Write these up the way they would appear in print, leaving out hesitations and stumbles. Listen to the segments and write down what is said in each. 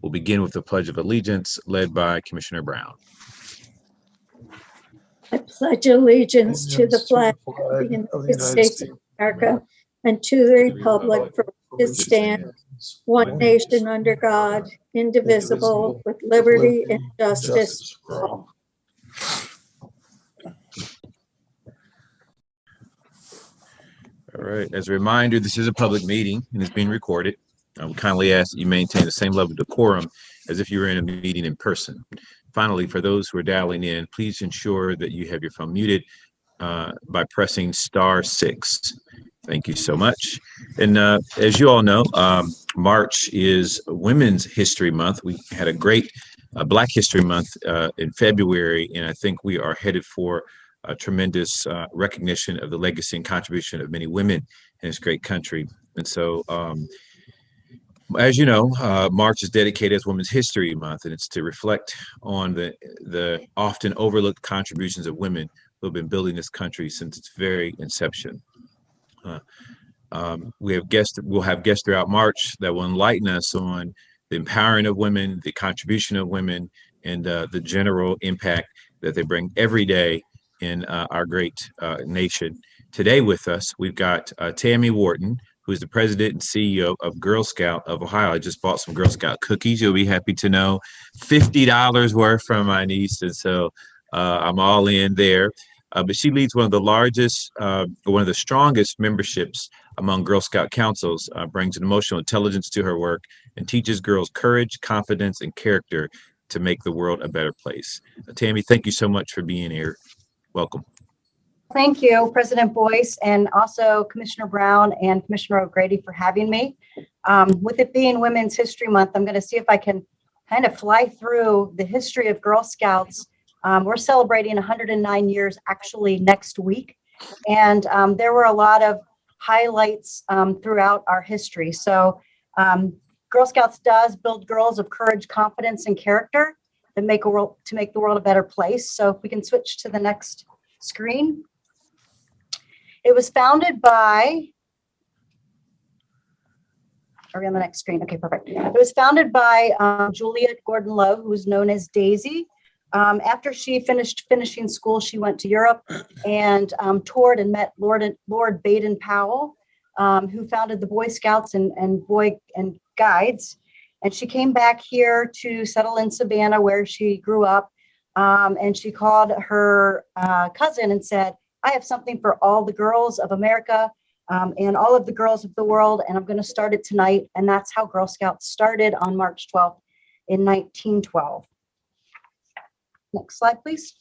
We'll begin with the Pledge of Allegiance led by Commissioner Brown. I pledge allegiance to the flag of the United States of America and to the republic for which it stands, one nation under God, indivisible, with liberty and justice for all. All right. As a reminder, this is a public meeting and it's being recorded. I would kindly ask that you maintain the same level of decorum as if you were in a meeting in person. Finally, for those who are dialing in, please ensure that you have your phone muted by pressing *6. Thank you so much. And as you all know, March is Women's History Month. We had a great Black History Month in February, and I think we are headed for a tremendous recognition of the legacy and contribution of many women in this great country. And so, as you know, March is dedicated as Women's History Month, and it's to reflect on the often overlooked contributions of women who have been building this country since its very inception. We'll have guests throughout March that will enlighten us on the empowering of women, the contribution of women, and the general impact that they bring every day in our great nation. Today with us, we've got Tammy Wharton, who is the president and CEO of Girl Scout of Ohio. I just bought some Girl Scout cookies. You'll be happy to know, $50 worth from my niece, and so I'm all in there. But she leads one of the strongest memberships among Girl Scout councils, brings an emotional intelligence to her work, and teaches girls courage, confidence, and character to make the world a better place. Tammy, thank you so much for being here. Welcome. Thank you, President Boyce, and also Commissioner Brown and Commissioner O'Grady for having me. With it being Women's History Month, I'm going to see if I can kind of fly through the history of Girl Scouts. We're celebrating 109 years actually next week, and there were a lot of highlights throughout our history. So Girl Scouts does build girls of courage, confidence, and character that make the world a better place. So if we can switch to the next screen. It was founded by, are we on the next screen? Okay, perfect. It was founded by Juliet Gordon-Low, who was known as Daisy. After she finishing school, she went to Europe and toured and met Lord Baden-Powell, who founded the Boy Scouts and Boy and Guides. And she came back here to settle in Savannah, where she grew up. And she called her cousin and said, I have something for all the girls of America and all of the girls of the world, and I'm going to start it tonight. And that's how Girl Scouts started on March 12th in 1912. Next slide, please.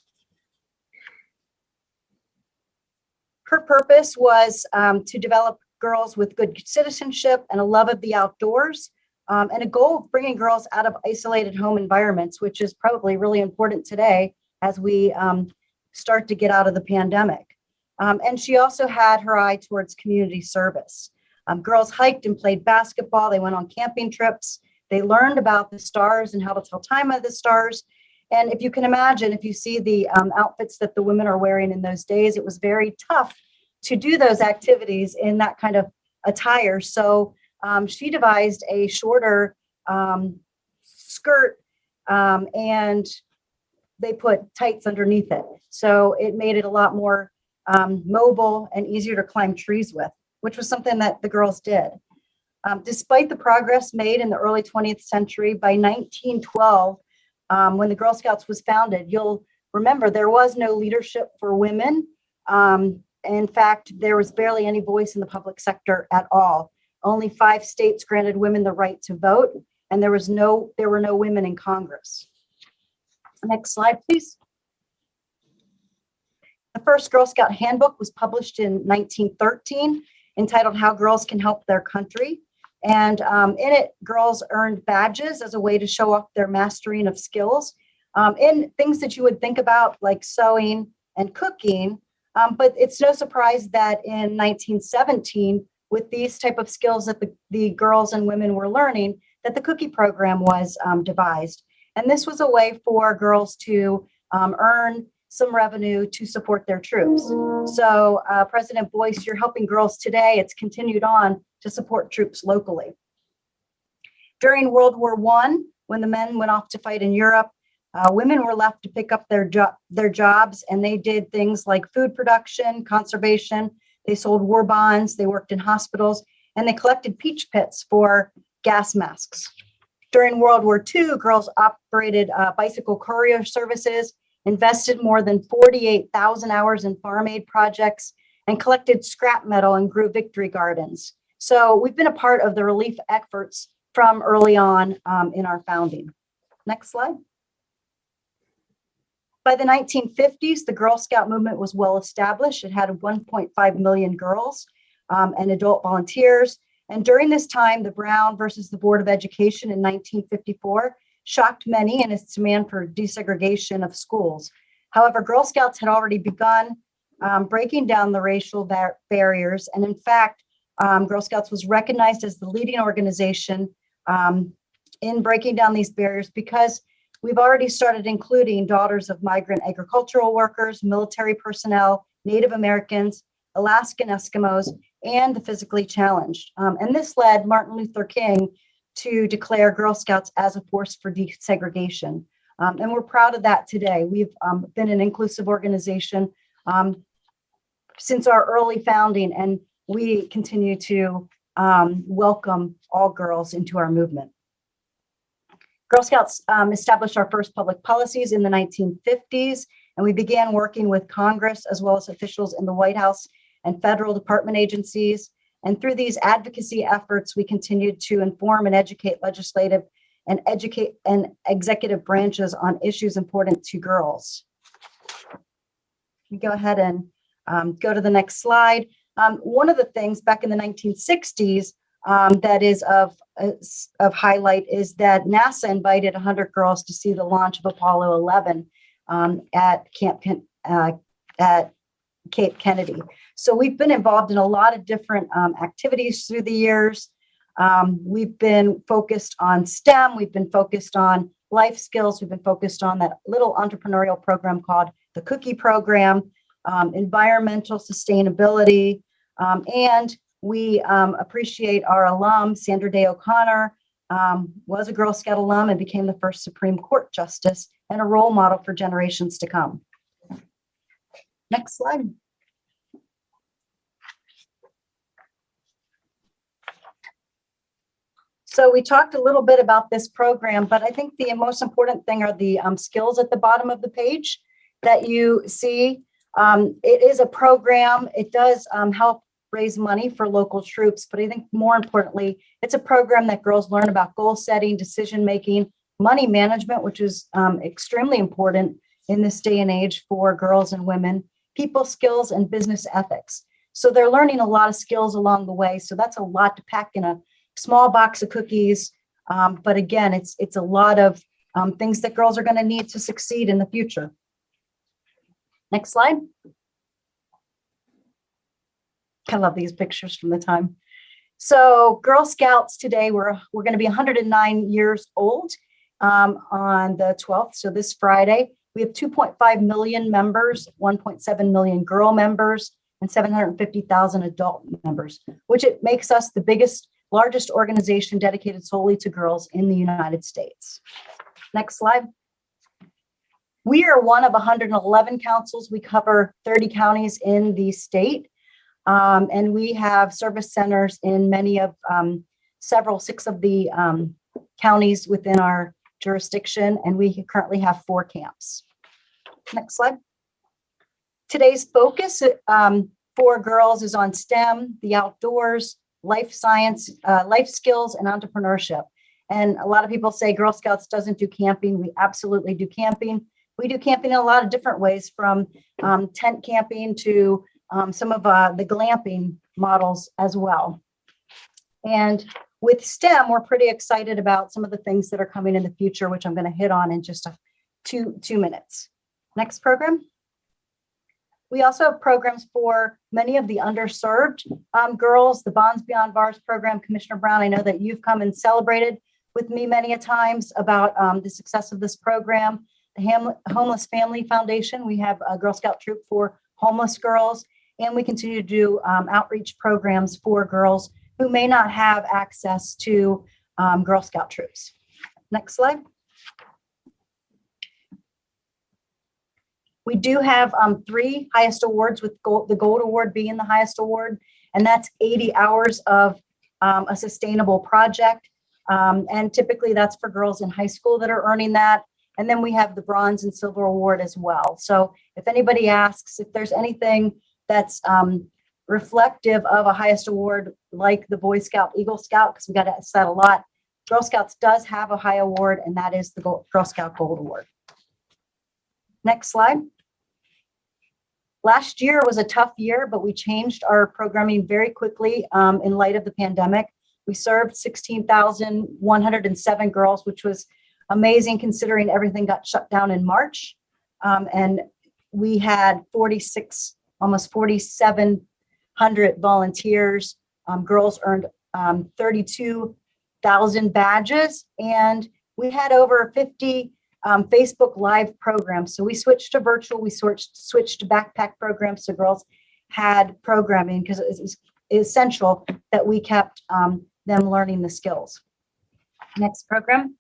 Her purpose was to develop girls with good citizenship and a love of the outdoors, and a goal of bringing girls out of isolated home environments, which is probably really important today as we start to get out of the pandemic. And she also had her eye towards community service. Girls hiked and played basketball. They went on camping trips. They learned about the stars and how to tell time of the stars. And if you can imagine, if you see the outfits that the women are wearing in those days, it was very tough to do those activities in that kind of attire. So she devised a shorter skirt and they put tights underneath it. So it made it a lot more mobile and easier to climb trees with, which was something that the girls did. Despite the progress made in the early 20th century, by 1912, when the Girl Scouts was founded, you'll remember there was no leadership for women. In fact, there was barely any voice in the public sector at all. Only 5 states granted women the right to vote, and there were no women in Congress. Next slide, please. The first Girl Scout handbook was published in 1913, entitled How Girls Can Help Their Country. And in it, girls earned badges as a way to show off their mastering of skills in things that you would think about, like sewing and cooking. But it's no surprise that in 1917, with these type of skills that the girls and women were learning, that the cookie program was devised. And this was a way for girls to earn some revenue to support their troops. So President Boyce, you're helping girls today. It's continued on to support troops locally. During World War when the men went off to fight in Europe, women were left to pick up their jobs, and they did things like food production, conservation. They sold war bonds, they worked in hospitals, and they collected peach pits for gas masks. During World War II, girls operated bicycle courier services, invested more than 48,000 hours in farm aid projects, and collected scrap metal and grew victory gardens. So we've been a part of the relief efforts from early on in our founding. Next slide. By the 1950s, the Girl Scout movement was well established. It had 1.5 million girls and adult volunteers. And during this time, the Brown versus the Board of Education in 1954 shocked many in its demand for desegregation of schools. However, Girl Scouts had already begun breaking down the racial barriers. And in fact, Girl Scouts was recognized as the leading organization in breaking down these barriers because we've already started including daughters of migrant agricultural workers, military personnel, Native Americans, Alaskan Eskimos, and the physically challenged. And this led Martin Luther King to declare Girl Scouts as a force for desegregation. And we're proud of that today. We've been an inclusive organization since our early founding, and we continue to welcome all girls into our movement. Girl Scouts established our first public policies in the 1950s, and we began working with Congress as well as officials in the White House and federal department agencies. And through these advocacy efforts, we continued to inform and educate legislative and executive branches on issues important to girls. We go ahead and go to the next slide. One of the things back in the 1960s that is of highlight is that NASA invited 100 girls to see the launch of Apollo 11 at Cape Kennedy. So we've been involved in a lot of different activities through the years. We've been focused on STEM. We've been focused on life skills. We've been focused on that little entrepreneurial program called the Cookie Program, environmental sustainability, and we appreciate our alum, Sandra Day O'Connor, was a Girl Scout alum and became the first Supreme Court Justice and a role model for generations to come. Next slide. So we talked a little bit about this program, but I think the most important thing are the skills at the bottom of the page that you see. It is a program. It does help raise money for local troops, but I think more importantly, it's a program that girls learn about goal setting, decision making, money management, which is extremely important in this day and age for girls and women, people skills, and business ethics. So they're learning a lot of skills along the way. So that's a lot to pack in a small box of cookies. But again, it's a lot of things that girls are going to need to succeed in the future. Next slide. I love these pictures from the time. So Girl Scouts today, we're going to be 109 years old on the 12th. So this Friday, we have 2.5 million members, 1.7 million girl members, and 750,000 adult members, which it makes us the largest organization dedicated solely to girls in the United States. Next slide. We are one of 111 councils. We cover 30 counties in the state. And we have service centers in six of the counties within our jurisdiction, and we currently have 4 camps. Next slide. Today's focus for girls is on STEM, the outdoors, life science, life skills, and entrepreneurship. And a lot of people say Girl Scouts doesn't do camping. We absolutely do camping. We do camping in a lot of different ways, from tent camping to some of the glamping models as well. And with STEM, we're pretty excited about some of the things that are coming in the future, which I'm going to hit on in just two minutes. Next program. We also have programs for many of the underserved girls, the Bonds Beyond Bars program. Commissioner Brown, I know that you've come and celebrated with me many a times about the success of this program. The Homeless Family Foundation, we have a Girl Scout troop for homeless girls, and we continue to do outreach programs for girls who may not have access to Girl Scout troops. Next slide. We do have 3 highest awards, with the gold award being the highest award, and that's 80 hours of a sustainable project. And typically that's for girls in high school that are earning that. And then we have the bronze and silver award as well. So if anybody asks if there's anything that's reflective of a highest award, like the Boy Scout, Eagle Scout, because we got to ask that a lot, Girl Scouts does have a high award, and that is the Girl Scout Gold Award. Next slide. Last year was a tough year, but we changed our programming very quickly in light of the pandemic. We served 16,107 girls, which was amazing considering everything got shut down in March. And we had 46, almost 4,700 volunteers. Girls earned 32,000 badges, and we had over 50 Facebook Live programs. So we switched to virtual, we switched to backpack programs, so girls had programming because it was essential that we kept them learning the skills. Next program.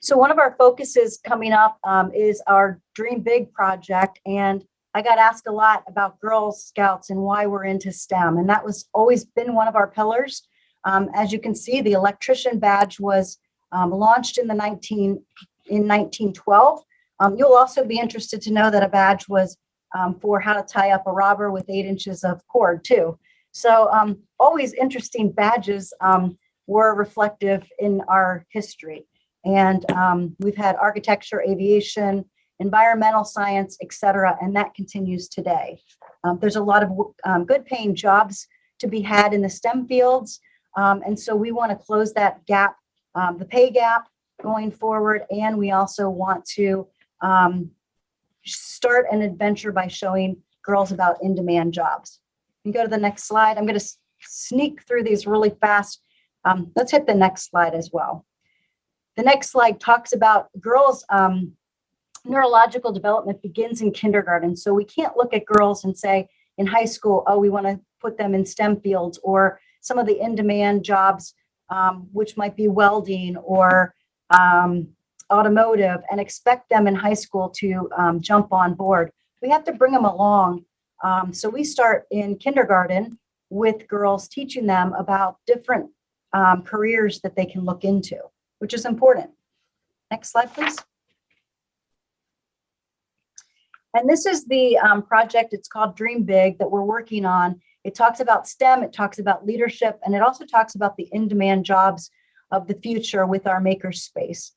So one of our focuses coming up is our Dream Big project, and I got asked a lot about Girl Scouts and why we're into STEM, and that was always been one of our pillars. As you can see, the electrician badge was launched in 1912. You'll also be interested to know that a badge was for how to tie up a robber with 8 inches of cord too. So always interesting badges were reflective in our history. And we've had architecture, aviation, environmental science, etc., and that continues today. There's a lot of good paying jobs to be had in the STEM fields. And so we want to close that gap, the pay gap going forward. And we also want to start an adventure by showing girls about in-demand jobs. You go to the next slide. I'm going to sneak through these really fast. Let's hit the next slide as well. The next slide talks about girls' neurological development begins in kindergarten. So we can't look at girls and say in high school, oh, we want to put them in STEM fields or some of the in-demand jobs, which might be welding or automotive, and expect them in high school to jump on board. We have to bring them along. So we start in kindergarten with girls, teaching them about different careers that they can look into, which is important. Next slide, please. And this is the project, it's called Dream Big, that we're working on. It talks about STEM, it talks about leadership, and it also talks about the in-demand jobs of the future with our makerspace.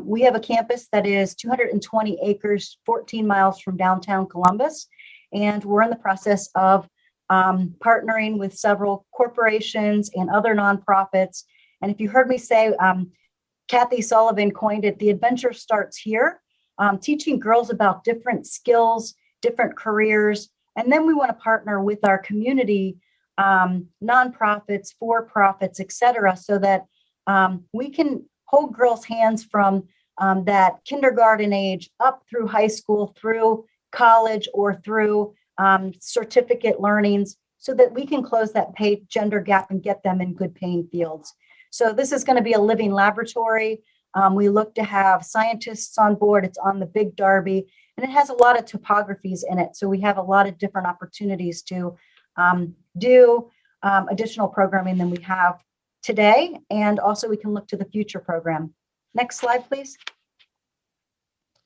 We have a campus that is 220 acres, 14 miles from downtown Columbus, and we're in the process of partnering with several corporations and other nonprofits. And if you heard me say, Kathy Sullivan coined it, the adventure starts here, teaching girls about different skills, different careers. And then we want to partner with our community, nonprofits, for-profits, et cetera, so that we can hold girls' hands from that kindergarten age up through high school, through college, or through certificate learnings, so that we can close that pay gender gap and get them in good paying fields. So this is going to be a living laboratory. We look to have scientists on board. It's on the Big Derby, and it has a lot of topographies in it. So we have a lot of different opportunities to do additional programming than we have today. And also we can look to the future program. Next slide, please.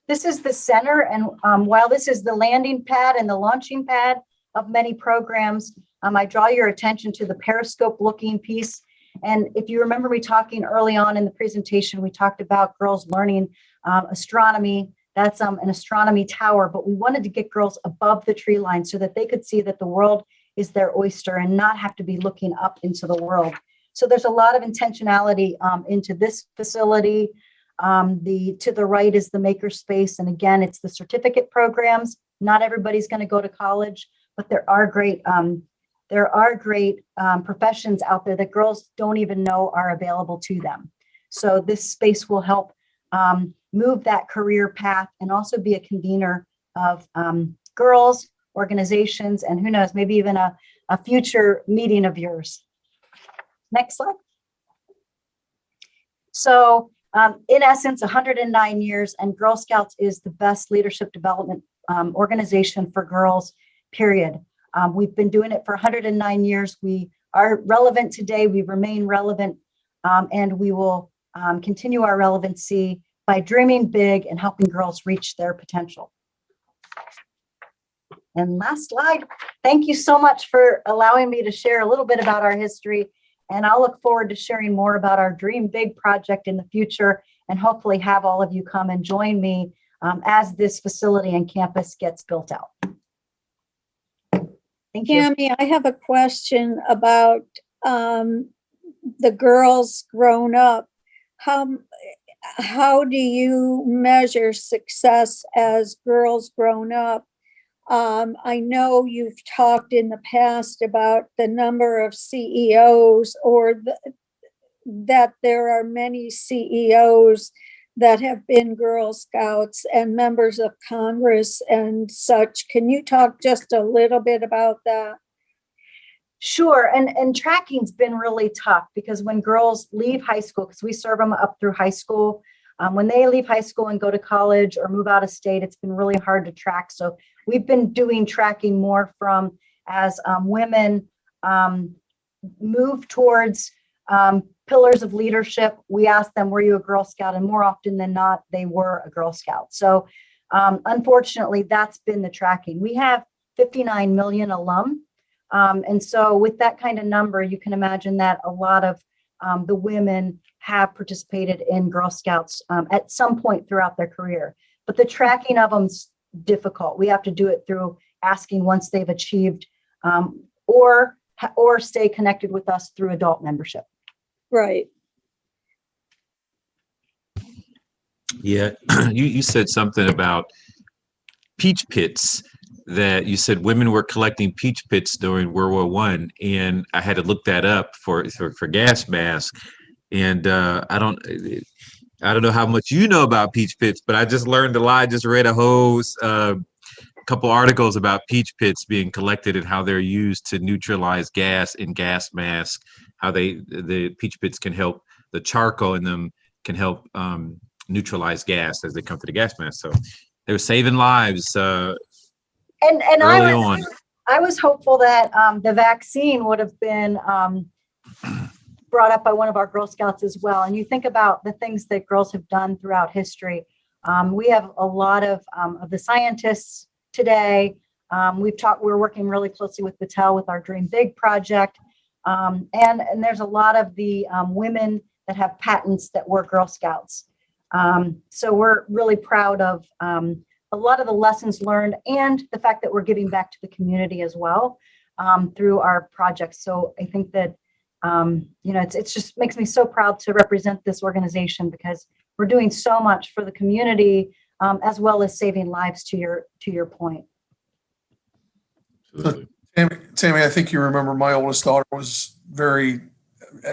This is the center. And while this is the landing pad and the launching pad of many programs, I draw your attention to the periscope looking piece. And if you remember me talking early on in the presentation, we talked about girls learning astronomy. That's an astronomy tower, but we wanted to get girls above the tree line so that they could see that the world is their oyster and not have to be looking up into the world. So there's a lot of intentionality into this facility. To the right is the makerspace. And again, it's the certificate programs. Not everybody's going to go to college, but there are great professions out there that girls don't even know are available to them. So this space will help move that career path and also be a convener of girls, organizations, and who knows, maybe even a future meeting of yours. Next slide. So in essence, 109 years, and Girl Scouts is the best leadership development organization for girls, period. We've been doing it for 109 years. We are relevant today. We remain relevant, and we will continue our relevancy by dreaming big and helping girls reach their potential. And last slide. Thank you so much for allowing me to share a little bit about our history. And I'll look forward to sharing more about our Dream Big project in the future, and hopefully have all of you come and join me as this facility and campus gets built out. Thank you. Tammy, I have a question about the girls grown up. How do you measure success as girls grown up? I know you've talked in the past about the number of CEOs, or that there are many CEOs that have been Girl Scouts and members of Congress and such. Can you talk just a little bit about that? Sure. And tracking's been really tough, because when girls leave high school, because we serve them up through high school, when they leave high school and go to college or move out of state, it's been really hard to track. So we've been doing tracking more from as women move towards pillars of leadership. We ask them, were you a Girl Scout? And more often than not, they were a Girl Scout. So unfortunately, that's been the tracking. We have 59 million alum. And so with that kind of number, you can imagine that a lot of the women have participated in Girl Scouts at some point throughout their career. But the tracking of them's difficult. We have to do it through asking once they've achieved or stay connected with us through adult membership. Right. Yeah, you said something about peach pits, that you said women were collecting peach pits during World War I, and I had to look that up for gas masks. And I don't know how much you know about peach pits, but I just learned a lot. I just read a whole couple articles about peach pits being collected and how they're used to neutralize gas in gas masks. How the peach pits can help, the charcoal in them can help neutralize gas as they come to the gas mask. So they were saving lives. And I was hopeful that the vaccine would have been brought up by one of our Girl Scouts as well. And you think about the things that girls have done throughout history. We have a lot of the scientists today. We're working really closely with Battelle with our Dream Big project. And there's a lot of the women that have patents that were Girl Scouts. So we're really proud of a lot of the lessons learned, and the fact that we're giving back to the community as well through our projects. So I think that, it's just makes me so proud to represent this organization, because we're doing so much for the community as well as saving lives, to your point. Absolutely. Tammy, I think you remember my oldest daughter was very,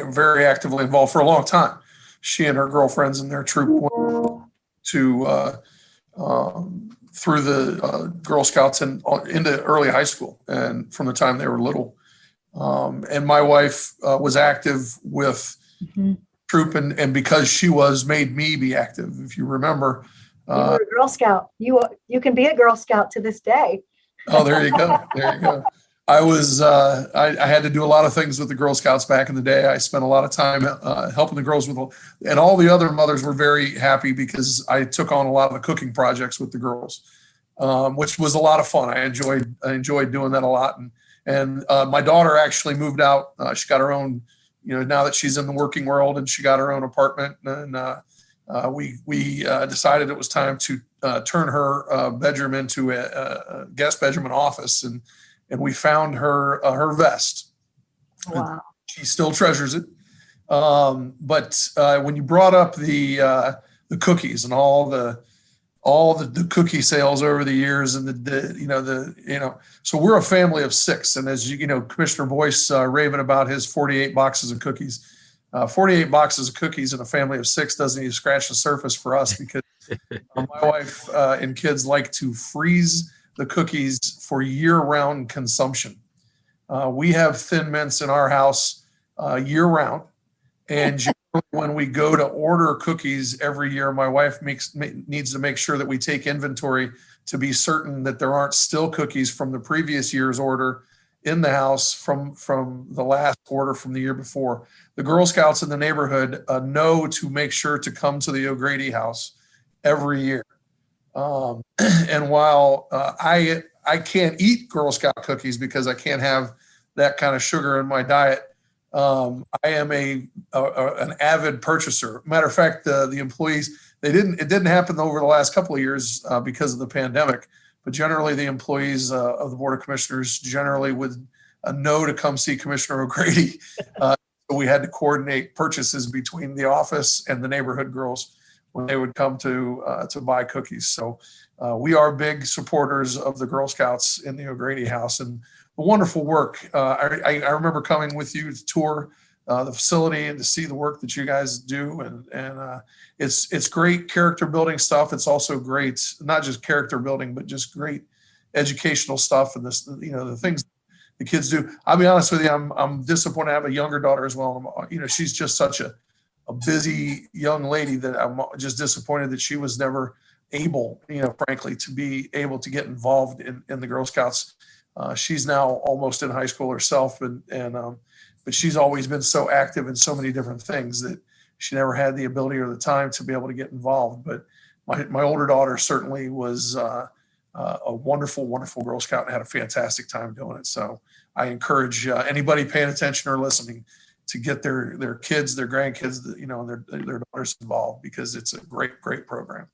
very actively involved for a long time. She and her girlfriends and their troop went to through the Girl Scouts and into early high school, and from the time they were little. And my wife was active with troop, and because she made me be active. If you remember, you were a Girl Scout. You can be a Girl Scout to this day. Oh, there you go. There you go. I was, I had to do a lot of things with the Girl Scouts back in the day. I spent a lot of time helping the girls and all the other mothers were very happy, because I took on a lot of the cooking projects with the girls, which was a lot of fun. I enjoyed doing that a lot. And my daughter actually moved out. She got her own, now that she's in the working world, and she got her own apartment. And we decided it was time to turn her bedroom into a guest bedroom and office. And we found her vest. Wow. She still treasures it. But when you brought up the cookies and all the cookie sales over the years, and so we're a family of 6. And as Commissioner Boyce raving about his 48 boxes of cookies, 48 boxes of cookies in a family of 6 doesn't even scratch the surface for us, because my wife and kids like to freeze the cookies for year-round consumption. We have Thin Mints in our house year-round, and when we go to order cookies every year, my wife needs to make sure that we take inventory to be certain that there aren't still cookies from the previous year's order in the house from the last order from the year before. The Girl Scouts in the neighborhood know to make sure to come to the O'Grady house every year. And while I can't eat Girl Scout cookies because I can't have that kind of sugar in my diet, I am an avid purchaser. Matter of fact, the employees, it didn't happen over the last couple of years because of the pandemic, but generally the employees of the Board of Commissioners generally would know to come see Commissioner O'Grady. So we had to coordinate purchases between the office and the neighborhood girls when they would come to buy cookies. So we are big supporters of the Girl Scouts in the O'Grady house, and the wonderful work. I remember coming with you to tour the facility and to see the work that you guys do. And it's great character building stuff. It's also great, not just character building, but just great educational stuff. And this, the things the kids do. I'll be honest with you, I'm disappointed. I have a younger daughter as well. She's just such a busy young lady that I'm just disappointed that she was never able, frankly, to be able to get involved in the Girl Scouts. She's now almost in high school herself, but she's always been so active in so many different things that she never had the ability or the time to be able to get involved. But my older daughter certainly was a wonderful, wonderful Girl Scout and had a fantastic time doing it. So I encourage anybody paying attention or listening to get their kids, their grandkids, their daughters involved, because it's a great, great program.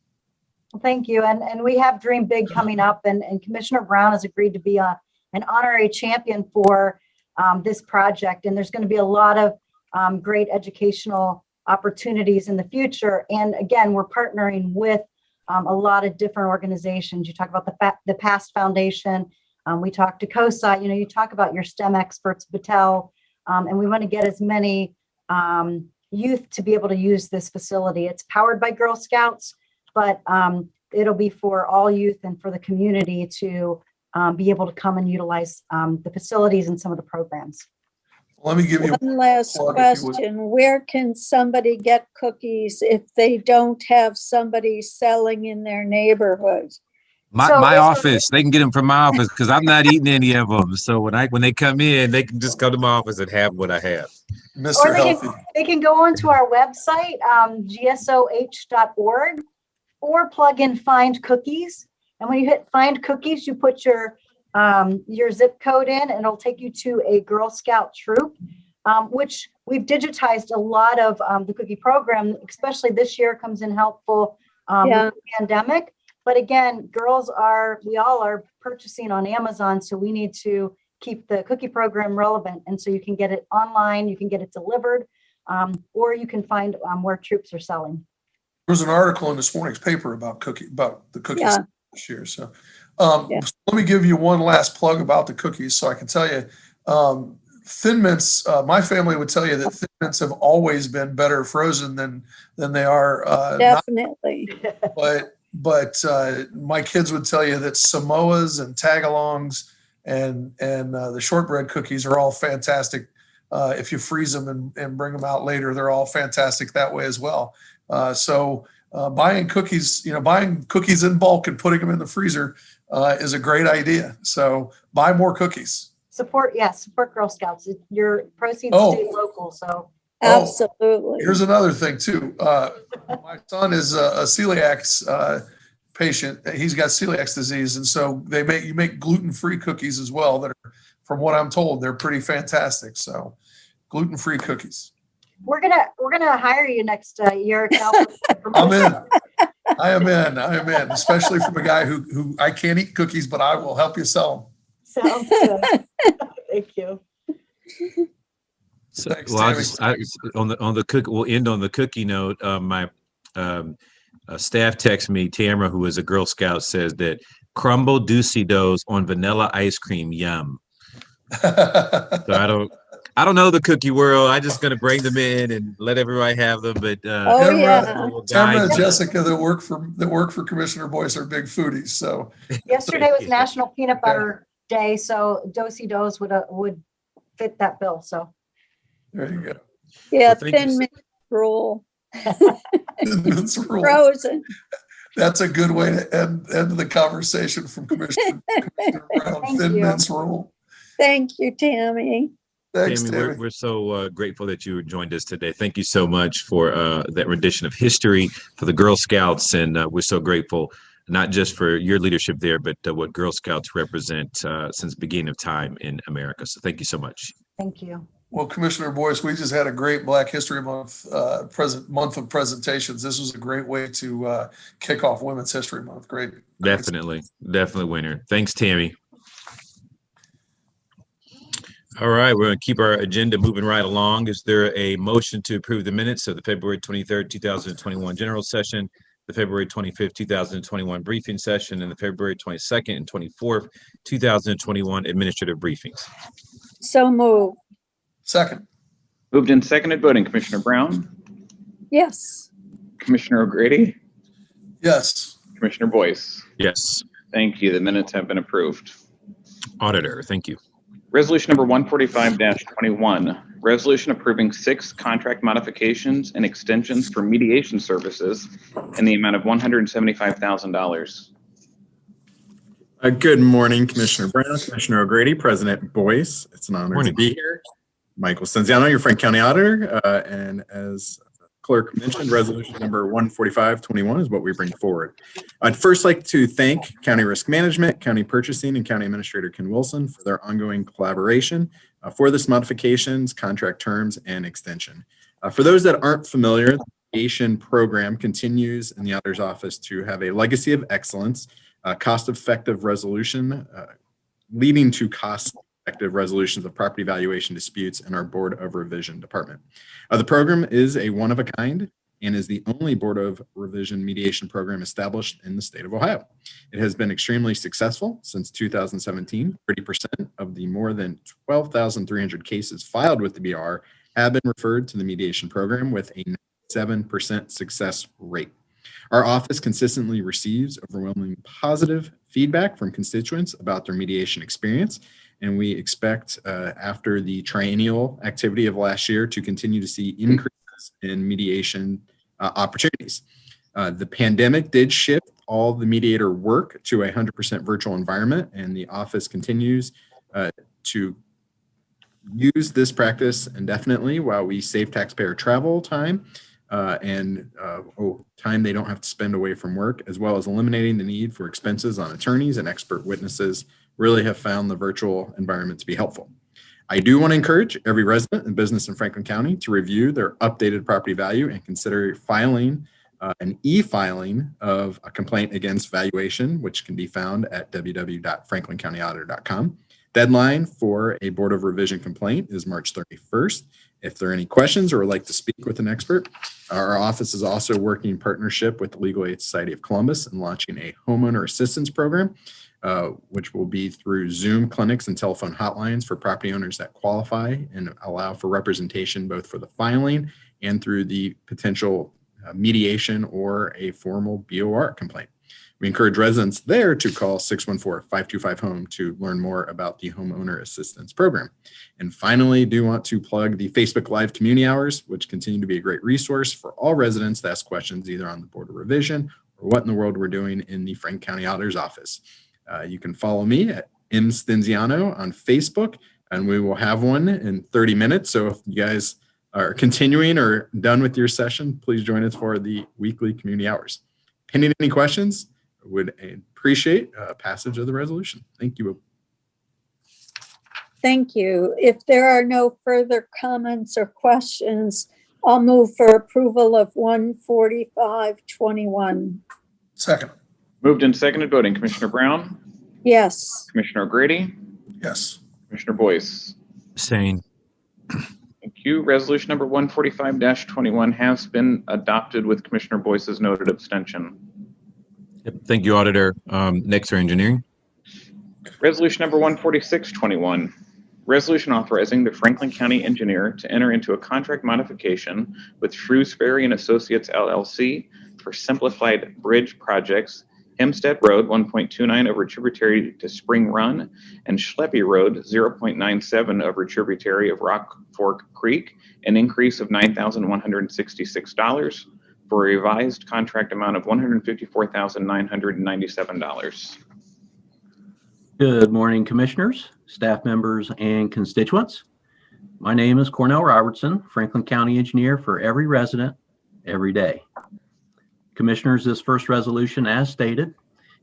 Well, thank you. And we have Dream Big coming up, and Commissioner Brown has agreed to be an honorary champion for this project. And there's going to be a lot of great educational opportunities in the future. And again, we're partnering with a lot of different organizations. You talk about the PAST Foundation. We talk to COSA. You talk about your STEM experts, Battelle. And we want to get as many youth to be able to use this facility. It's powered by Girl Scouts, but it'll be for all youth and for the community to be able to come and utilize the facilities and some of the programs. Let me give you one last question. Where can somebody get cookies if they don't have somebody selling in their neighborhood? My office, they can get them from my office because I'm not eating any of them. So when they come in, they can just come to my office and have what I have. Or they can go onto our website, gsoh.org, or plug in Find Cookies. And when you hit Find Cookies, you put your zip code in, and it'll take you to a Girl Scout troop, which we've digitized a lot of the cookie program, especially this year comes in helpful with the pandemic. But again, we all are purchasing on Amazon, so we need to keep the cookie program relevant. And so you can get it online, you can get it delivered, or you can find where troops are selling. There was an article in this morning's paper about the cookies this year. So so let me give you one last plug about the cookies, so I can tell you, Thin Mints. My family would tell you that Thin Mints have always been better frozen than they are. Definitely. But my kids would tell you that Samoas and tagalongs and the shortbread cookies are all fantastic. If you freeze them and bring them out later, they're all fantastic that way as well. So buying cookies in bulk and putting them in the freezer is a great idea. So buy more cookies. Support Girl Scouts. Your proceeds stay local. So absolutely. Here's another thing too. My son is a celiac patient. He's got celiac disease, and so you make gluten-free cookies as well. That are, from what I'm told, they're pretty fantastic. So gluten-free cookies. We're gonna hire you next year. I'm in. I am in. Especially from a guy who I can't eat cookies, but I will help you sell them. Sounds good. Thank you. So, on the cook, we'll end on the cookie note. My staff texts me, Tamara, who is a Girl Scout, says that crumble Doocy Doughs on vanilla ice cream, yum. So I don't know the cookie world. I'm just gonna bring them in and let everybody have them. But Tamara and Jessica that work for Commissioner Boyce are big foodies. So yesterday was National Peanut Butter Day, so Doocy Doughs would fit that bill. So there you go. Yeah, Well, rule. That's rule. Frozen. That's a good way to end the conversation from Commissioner Brown. Thank Thin you. mince rule. Thank you, Tammy. Thanks, Tammy, Tammy. we're so grateful that you joined us today. Thank you so much for that rendition of history for the Girl Scouts. And we're so grateful, not just for your leadership there, but what Girl Scouts represent since the beginning of time in America. So thank you so much. Thank you. Well, Commissioner Boyce, we just had a great Black History Month month of presentations. This was a great way to kick off Women's History Month. Great. Definitely winner. Thanks, Tammy. All right, we're going to keep our agenda moving right along. Is there a motion to approve the minutes of the February 23rd, 2021 general session, the February 25th, 2021 briefing session, and the February 22nd and 24th, 2021 administrative briefings? So move. Second. Moved and seconded, voting Commissioner Brown, Yes. Commissioner O'Grady, Yes. Commissioner Boyce. Yes. Thank you. The minutes have been approved. Auditor, thank you. Resolution number 145-21, resolution approving 6 contract modifications and extensions for mediation services in the amount of $175,000. Good morning, Commissioner Brown, Commissioner O'Grady, President Boyce. It's an honor Morning. to be here. Michael Stenziano, your Frank County Auditor, and as Clerk mentioned, resolution number 145-21 is what we bring forward. I'd first like to thank County Risk Management, County Purchasing, and County Administrator Ken Wilson for their ongoing collaboration for this modifications, contract terms, and extension. For those that aren't familiar, the mediation program continues in the Auditor's Office to have a legacy of excellence, cost-effective resolution, leading to cost-effective resolutions of property valuation disputes in our Board of Revision Department. The program is a one-of-a-kind and is the only Board of Revision mediation program established in the state of Ohio. It has been extremely successful since 2017. 30% of the more than 12,300 cases filed with the BR have been referred to the mediation program with a 7% success rate. Our office consistently receives overwhelming positive feedback from constituents about their mediation experience, and we expect after the triennial activity of last year to continue to see increases in mediation opportunities. The pandemic did shift all the mediator work to a 100% virtual environment, and the office continues to use this practice indefinitely while we save taxpayer travel time and time they don't have to spend away from work, as well as eliminating the need for expenses on attorneys and expert witnesses. Really have found the virtual environment to be helpful. I do want to encourage every resident and business in Franklin County to review their updated property value and consider filing an e-filing of a complaint against valuation, which can be found at www.franklincountyauditor.com. Deadline for a Board of Revision complaint is March 31st. If there are any questions or would like to speak with an expert, our office is also working in partnership with the Legal Aid Society of Columbus and launching a homeowner assistance program, which will be through Zoom clinics and telephone hotlines for property owners that qualify and allow for representation both for the filing and through the potential mediation or a formal BOR complaint. We encourage residents there to call 614-525-HOME to learn more about the homeowner assistance program. And finally, do want to plug the Facebook Live community hours, which continue to be a great resource for all residents to ask questions either on the Board of Revision or what in the world we're doing in the Frank County Auditor's Office. You can follow me at M. Stenziano on Facebook, and we will have one in 30 minutes. So if you guys are continuing or done with your session, please join us for the weekly community hours. Pending any questions, I would appreciate passage of the resolution. Thank you. Thank you. If there are no further comments or questions, I'll move for approval of 145-21. Second. Moved and seconded, voting Commissioner Brown, Yes. Commissioner O'Grady, Yes. Commissioner Boyce. Same. Thank you. Resolution number 145-21 has been adopted with Commissioner Boyce's noted abstention. Yep. Thank you, Auditor. Next, our engineering. Resolution number 146-21, resolution authorizing the Franklin County engineer to enter into a contract modification with Shrewsbury and Associates LLC for simplified bridge projects Hempstead Road 1.29 over tributary to Spring Run, and Schleppy Road 0.97 over tributary of Rock Fork Creek, an increase of $9,166 for a revised contract amount of $154,997. Good morning, commissioners, staff members, and constituents. My name is Cornell Robertson, Franklin County Engineer for every resident, every day. Commissioners, this first resolution, as stated,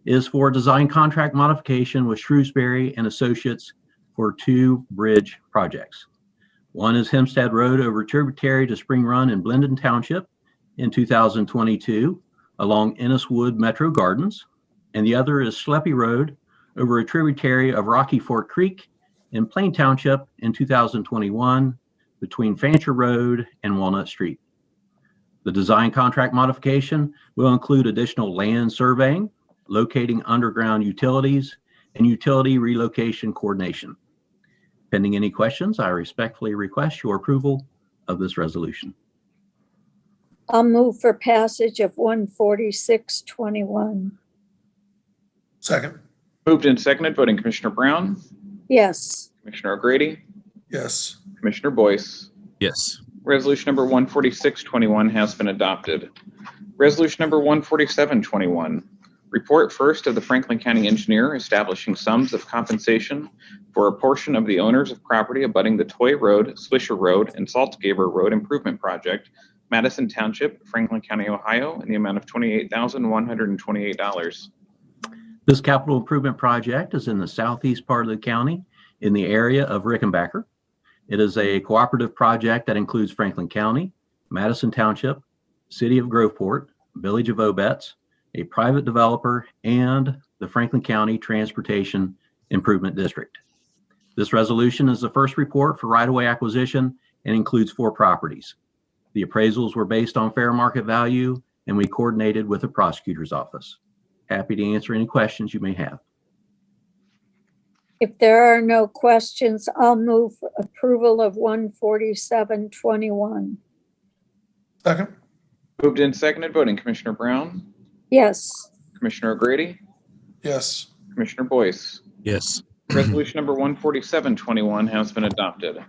is for design contract modification with Shrewsbury and Associates for 2 bridge projects. One is Hempstead Road over tributary to Spring Run in Blendon Township in 2022 along Enniswood Metro Gardens, and the other is Schleppy Road over a tributary of Rocky Fork Creek in Plain Township in 2021 between Fancher Road and Walnut Street. The design contract modification will include additional land surveying, locating underground utilities, and utility relocation coordination. Pending any questions, I respectfully request your approval of this resolution. I'll move for passage of 14621. Second. Moved and seconded, voting Commissioner Brown, Yes. Commissioner O'Grady, Yes. Commissioner Boyce. Yes. Resolution number 14621 has been adopted. Resolution number 14721. Report first of the Franklin County Engineer establishing sums of compensation for a portion of the owners of property abutting the Toy Road, Swisher Road, and Saltgaber Road Improvement Project, Madison Township, Franklin County, Ohio, in the amount of $28,128. This capital improvement project is in the southeast part of the county in the area of Rickenbacker. It is a cooperative project that includes Franklin County, Madison Township, City of Groveport, Village of Obetz, a private developer, and the Franklin County Transportation Improvement District. This resolution is the first report for right-of-way acquisition and includes 4 properties. The appraisals were based on fair market value, and we coordinated with the prosecutor's office. Happy to answer any questions you may have. If there are no questions, I'll move for approval of 14721. Second. Moved and seconded, voting Commissioner Brown, Yes. Commissioner O'Grady, Yes. Commissioner Boyce. Yes. Resolution number 14721 has been adopted.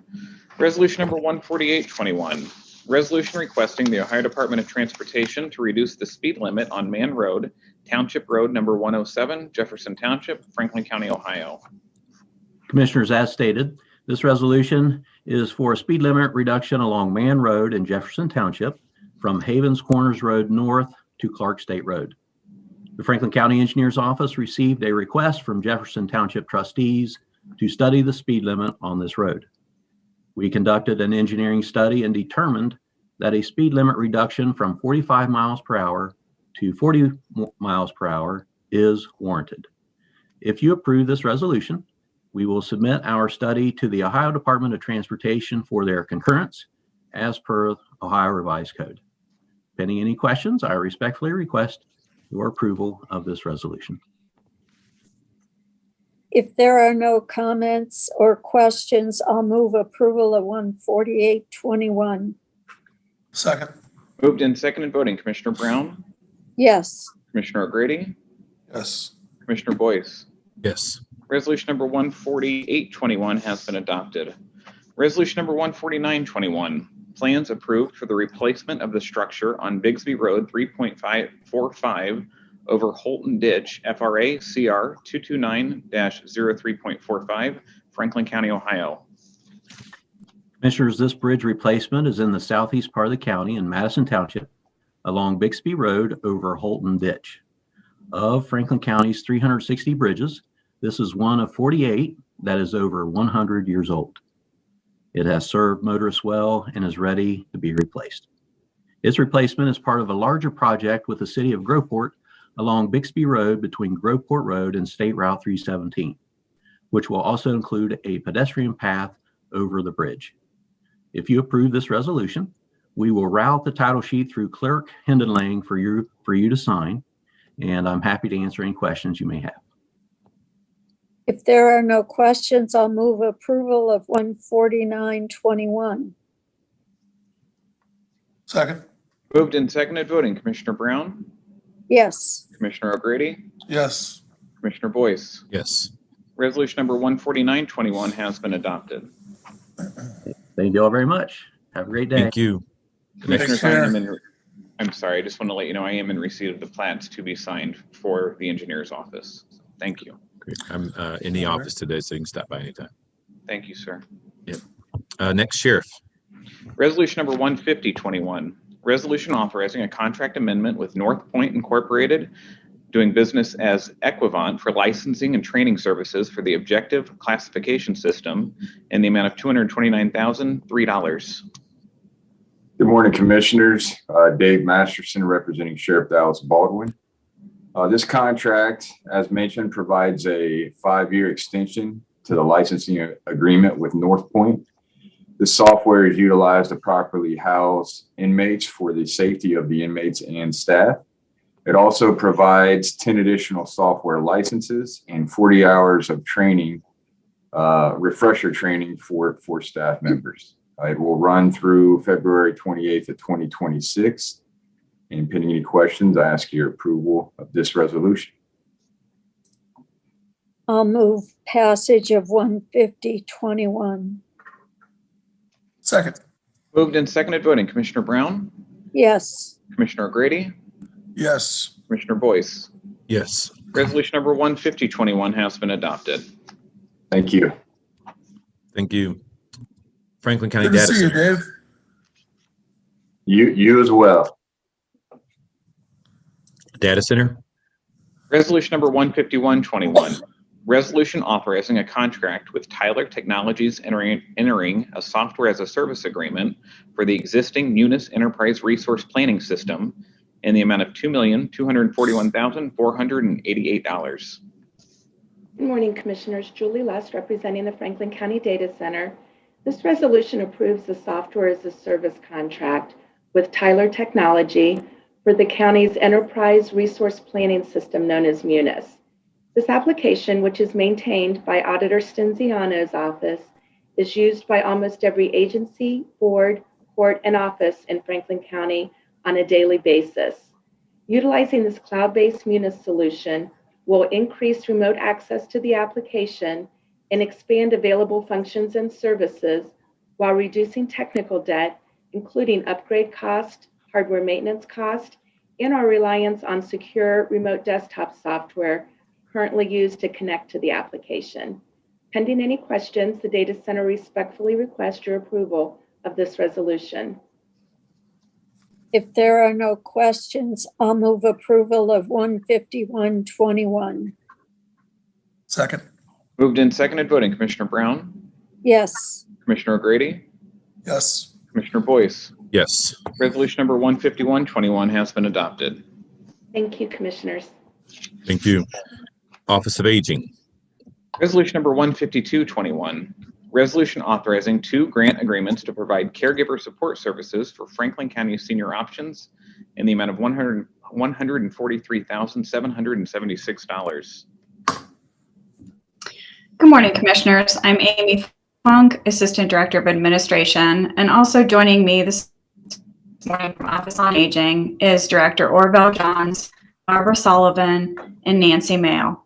Resolution number 14821. Resolution requesting the Ohio Department of Transportation to reduce the speed limit on Mann Road, Township Road number 107, Jefferson Township, Franklin County, Ohio. Commissioners, as stated, this resolution is for a speed limit reduction along Mann Road in Jefferson Township from Havens Corners Road north to Clark State Road. The Franklin County Engineer's Office received a request from Jefferson Township trustees to study the speed limit on this road. We conducted an engineering study and determined that a speed limit reduction from 45 miles per hour to 40 miles per hour is warranted. If you approve this resolution, we will submit our study to the Ohio Department of Transportation for their concurrence as per Ohio Revised Code. Pending any questions, I respectfully request your approval of this resolution. If there are no comments or questions, I'll move approval of 14821. Second. Moved and seconded, voting Commissioner Brown, Yes. Commissioner O'Grady, Yes. Commissioner Boyce. Yes. Resolution number 14821 has been adopted. Resolution number 14921. Plans approved for the replacement of the structure on Bigsby Road 3.545 over Holton Ditch, FRA CR 229-03.45, Franklin County, Ohio. Commissioners, this bridge replacement is in the southeast part of the county in Madison Township along Bixby Road over Holton Ditch. Of Franklin County's 360 bridges, this is one of 48 that is over 100 years old. It has served motorists well and is ready to be replaced. Its replacement is part of a larger project with the City of Groveport along Bixby Road between Groveport Road and State Route 317, which will also include a pedestrian path over the bridge. If you approve this resolution, we will route the title sheet through Clerk Hindenlang for you to sign, and I'm happy to answer any questions you may have. If there are no questions, I'll move approval of 14921. Second. Moved and seconded, voting Commissioner Brown, Yes. Commissioner O'Grady, Yes. Commissioner Boyce. Yes. Resolution number 14921 has been adopted. Thank you all very much. Have a great day. Thank you. The next- Commissioners, care. I'm sorry, I just want to let you know I am in receipt of the plats to be signed for the engineer's office. Thank you. Great. I'm in the office today, so you can stop by anytime. Thank you, sir. Next, Sheriff. Resolution number 15021, resolution authorizing a contract amendment with North Point Incorporated, doing business as Equivant for licensing and training services for the objective classification system in the amount of $229,003. Good morning, Commissioners. Dave Masterson, representing Sheriff Dallas Baldwin. This contract, as mentioned, provides a 5-year extension to the licensing agreement with North Point. The software is utilized to properly house inmates for the safety of the inmates and staff. It also provides 10 additional software licenses and 40 hours of training, refresher training for staff members. It will run through February 28th of 2026. And pending any questions, I ask your approval of this resolution. I'll move passage of 15021. Second. Moved and seconded voting. Commissioner Brown, Yes. Commissioner O'Grady, Yes. Commissioner Boyce. Yes. Resolution number 15021 has been adopted. Thank you. Thank you. Franklin County Good to Data see you, Center. Dave. You as well. Data Center. Resolution number 15121, resolution authorizing a contract with Tyler Technologies entering a software as a service agreement for the existing Munis Enterprise Resource Planning System in the amount of $2,241,488. Good morning, Commissioners. Julie Lust, representing the Franklin County Data Center. This resolution approves the software as a service contract with Tyler Technology for the county's enterprise resource planning system known as Munis. This application, which is maintained by Auditor Stenziano's office, is used by almost every agency, board, court, and office in Franklin County on a daily basis. Utilizing this cloud-based Munis solution will increase remote access to the application and expand available functions and services while reducing technical debt, including upgrade cost, hardware maintenance cost, and our reliance on secure remote desktop software currently used to connect to the application. Pending any questions, the Data Center respectfully requests your approval of this resolution. If there are no questions, I'll move approval of 15121. Second. Moved and seconded voting. Commissioner Brown, Yes. Commissioner O'Grady, Yes. Commissioner Boyce. Yes. Resolution number 15121 has been adopted. Thank you, Commissioners. Thank you. Office of Aging. Resolution number 15221, resolution authorizing 2 grant agreements to provide caregiver support services for Franklin County Senior Options in the amount of $143,776. Good morning, Commissioners. I'm Amy Funk, Assistant Director of Administration, and also joining me this morning from Office on Aging is Director Orville Johns, Barbara Sullivan, and Nancy Mayo.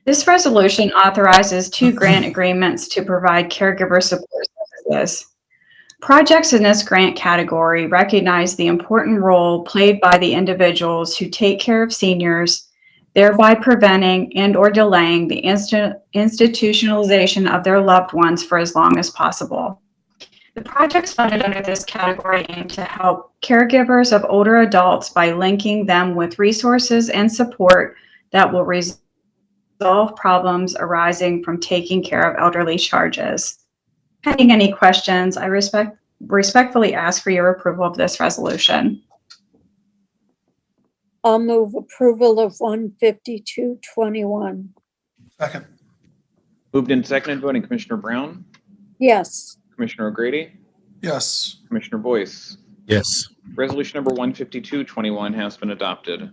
This resolution authorizes 2 grant agreements to provide caregiver support services. Projects in this grant category recognize the important role played by the individuals who take care of seniors, thereby preventing and/or delaying the institutionalization of their loved ones for as long as possible. The projects funded under this category aim to help caregivers of older adults by linking them with resources and support that will resolve problems arising from taking care of elderly charges. Pending any questions, I respectfully ask for your approval of this resolution. I'll move approval of 15221. Second. Moved and seconded voting. Commissioner Brown, Yes. Commissioner O'Grady, Yes. Commissioner Boyce. Yes. Resolution number 15221 has been adopted.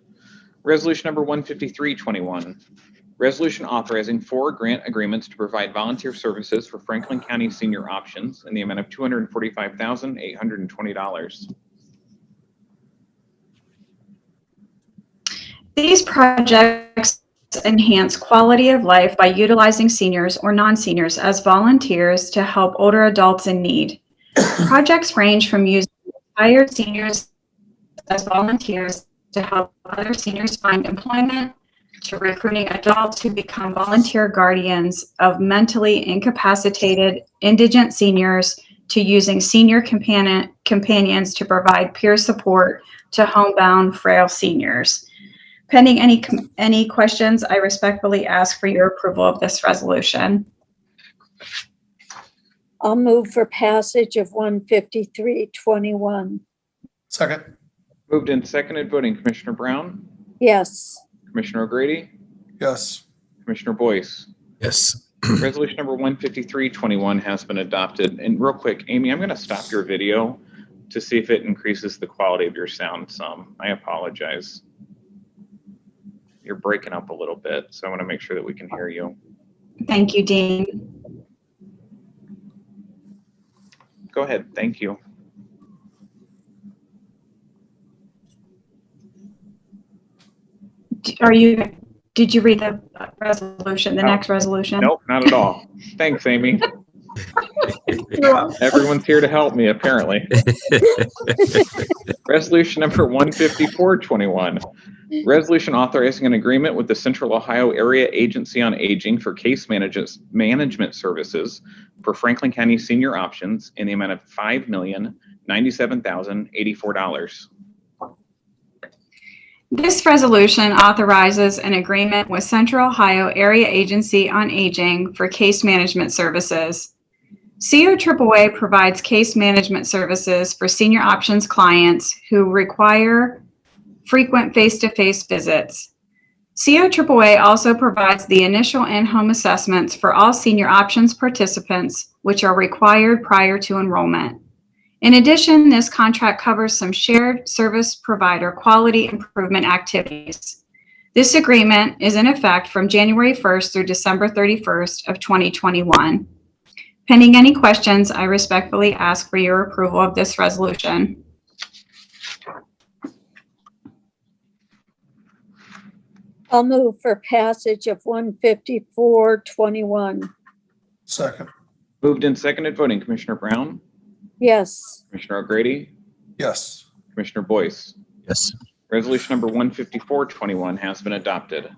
Resolution number 15321, resolution authorizing 4 grant agreements to provide volunteer services for Franklin County Senior Options in the amount of $245,820. These projects enhance quality of life by utilizing seniors or non-seniors as volunteers to help older adults in need. Projects range from using retired seniors as volunteers to help other seniors find employment, to recruiting adults who become volunteer guardians of mentally incapacitated indigent seniors, to using senior companions to provide peer support to homebound frail seniors. Pending any questions, I respectfully ask for your approval of this resolution. I'll move for passage of 153-21. Second. Moved and seconded, voting Commissioner Brown, Yes. Commissioner O'Grady, Yes. Commissioner Boyce. Yes. Resolution number 15321 has been adopted. And real quick, Amy, I'm going to stop your video to see if it increases the quality of your sound some. I apologize. You're breaking up a little bit, so I want to make sure that we can hear you. Thank you, Dean. Go ahead. Thank you. Did you read the resolution, the next resolution? Nope, not at all. Thanks, Amy. You're welcome. Everyone's here to help me, apparently. Resolution number 15421. Resolution authorizing an agreement with the Central Ohio Area Agency on Aging for case management services for Franklin County Senior Options in the amount of $5,097,084. This resolution authorizes an agreement with Central Ohio Area Agency on Aging for case management services. COAAA provides case management services for senior options clients who require frequent face-to-face visits. COAAA also provides the initial in-home assessments for all senior options participants, which are required prior to enrollment. In addition, this contract covers some shared service provider quality improvement activities. This agreement is in effect from January 1st through December 31st of 2021. Pending any questions, I respectfully ask for your approval of this resolution. I'll move for passage of 154-21. Second. Moved and seconded, voting Commissioner Brown, Yes. Commissioner O'Grady, Yes. Commissioner Boyce. Yes. Resolution number 15421 has been adopted.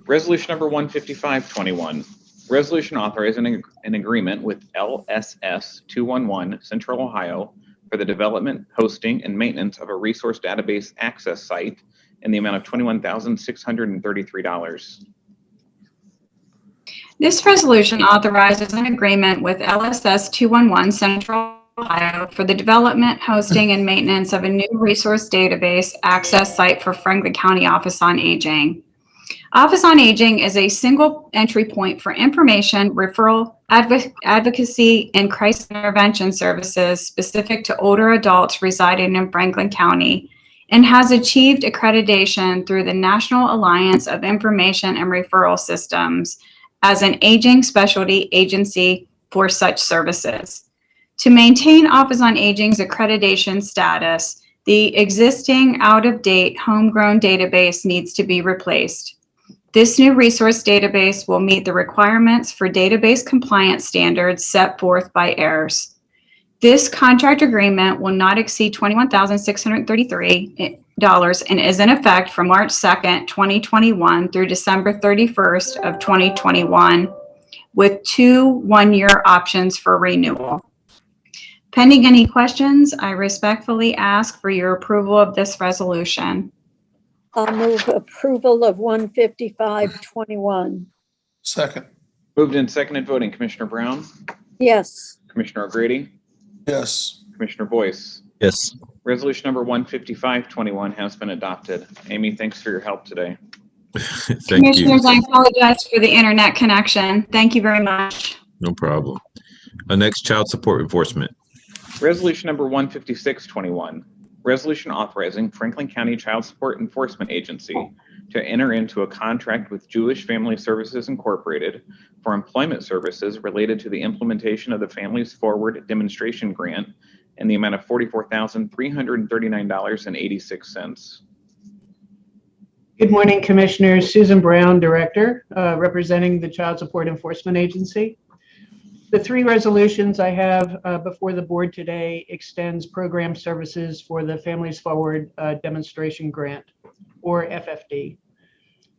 Resolution number 15521. Resolution authorizing an agreement with LSS 211 Central Ohio for the development, hosting, and maintenance of a resource database access site in the amount of $21,633. This resolution authorizes an agreement with LSS 211 Central Ohio for the development, hosting, and maintenance of a new resource database access site for Franklin County Office on Aging. Office on Aging is a single entry point for information, referral, advocacy, and crisis intervention services specific to older adults residing in Franklin County, and has achieved accreditation through the National Alliance of Information and Referral Systems as an aging specialty agency for such services. To maintain Office on Aging's accreditation status, the existing out-of-date homegrown database needs to be replaced. This new resource database will meet the requirements for database compliance standards set forth by AIRS. This contract agreement will not exceed $21,633 and is in effect from March 2nd, 2021 through December 31st of 2021 with 2 one-year options for renewal. Pending any questions, I respectfully ask for your approval of this resolution. I'll move approval of 155-21. Second. Moved and seconded, voting Commissioner Brown, Yes. Commissioner O'Grady, Yes. Commissioner Boyce. Yes. Resolution number 15521 has been adopted. Amy, thanks for your help today. Thank Commissioners, you. I apologize for the internet connection. Thank you very much. No problem. Next, child support enforcement. Resolution number 15621. Resolution authorizing Franklin County Child Support Enforcement Agency to enter into a contract with Jewish Family Services Incorporated for employment services related to the implementation of the Families Forward Demonstration Grant in the amount of $44,339.86. Good morning, Commissioners. Susan Brown, Director, representing the Child Support Enforcement Agency. The three resolutions I have before the board today extends program services for the Families Forward Demonstration Grant, or FFD.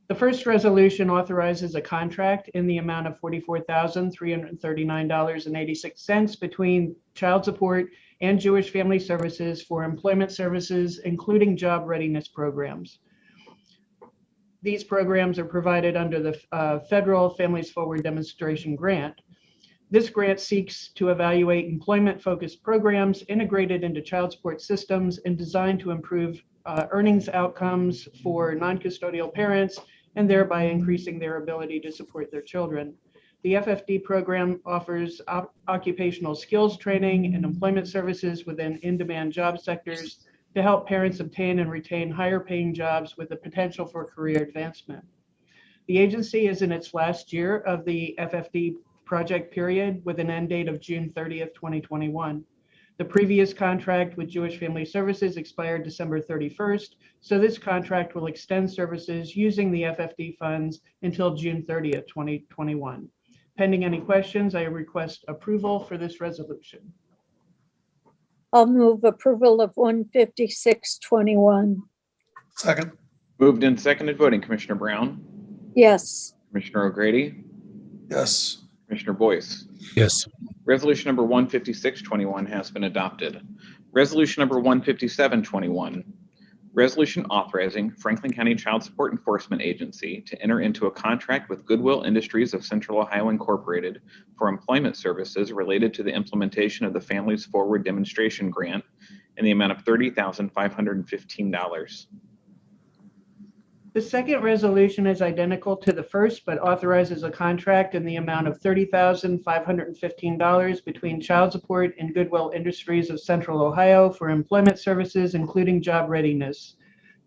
The first resolution authorizes a contract in the amount of $44,339.86 between Child Support and Jewish Family Services for employment services, including job readiness programs. These programs are provided under the federal Families Forward Demonstration Grant. This grant seeks to evaluate employment-focused programs integrated into child support systems and designed to improve earnings outcomes for non-custodial parents and thereby increasing their ability to support their children. The FFD program offers occupational skills training and employment services within in-demand job sectors to help parents obtain and retain higher-paying jobs with the potential for career advancement. The agency is in its last year of the FFD project period with an end date of June 30th, 2021. The previous contract with Jewish Family Services expired December 31st, so this contract will extend services using the FFD funds until June 30th, 2021. Pending any questions, I request approval for this resolution. I'll move approval of 15621. Second. Moved and seconded, voting Commissioner Brown, Yes. Commissioner O'Grady, Yes. Commissioner Boyce. Yes. Resolution number 15621 has been adopted. Resolution number 15721, resolution authorizing Franklin County Child Support Enforcement Agency to enter into a contract with Goodwill Industries of Central Ohio Incorporated for employment services related to the implementation of the Families Forward Demonstration Grant in the amount of $30,515. The second resolution is identical to the first, but authorizes a contract in the amount of $30,515 between Child Support and Goodwill Industries of Central Ohio for employment services, including job readiness.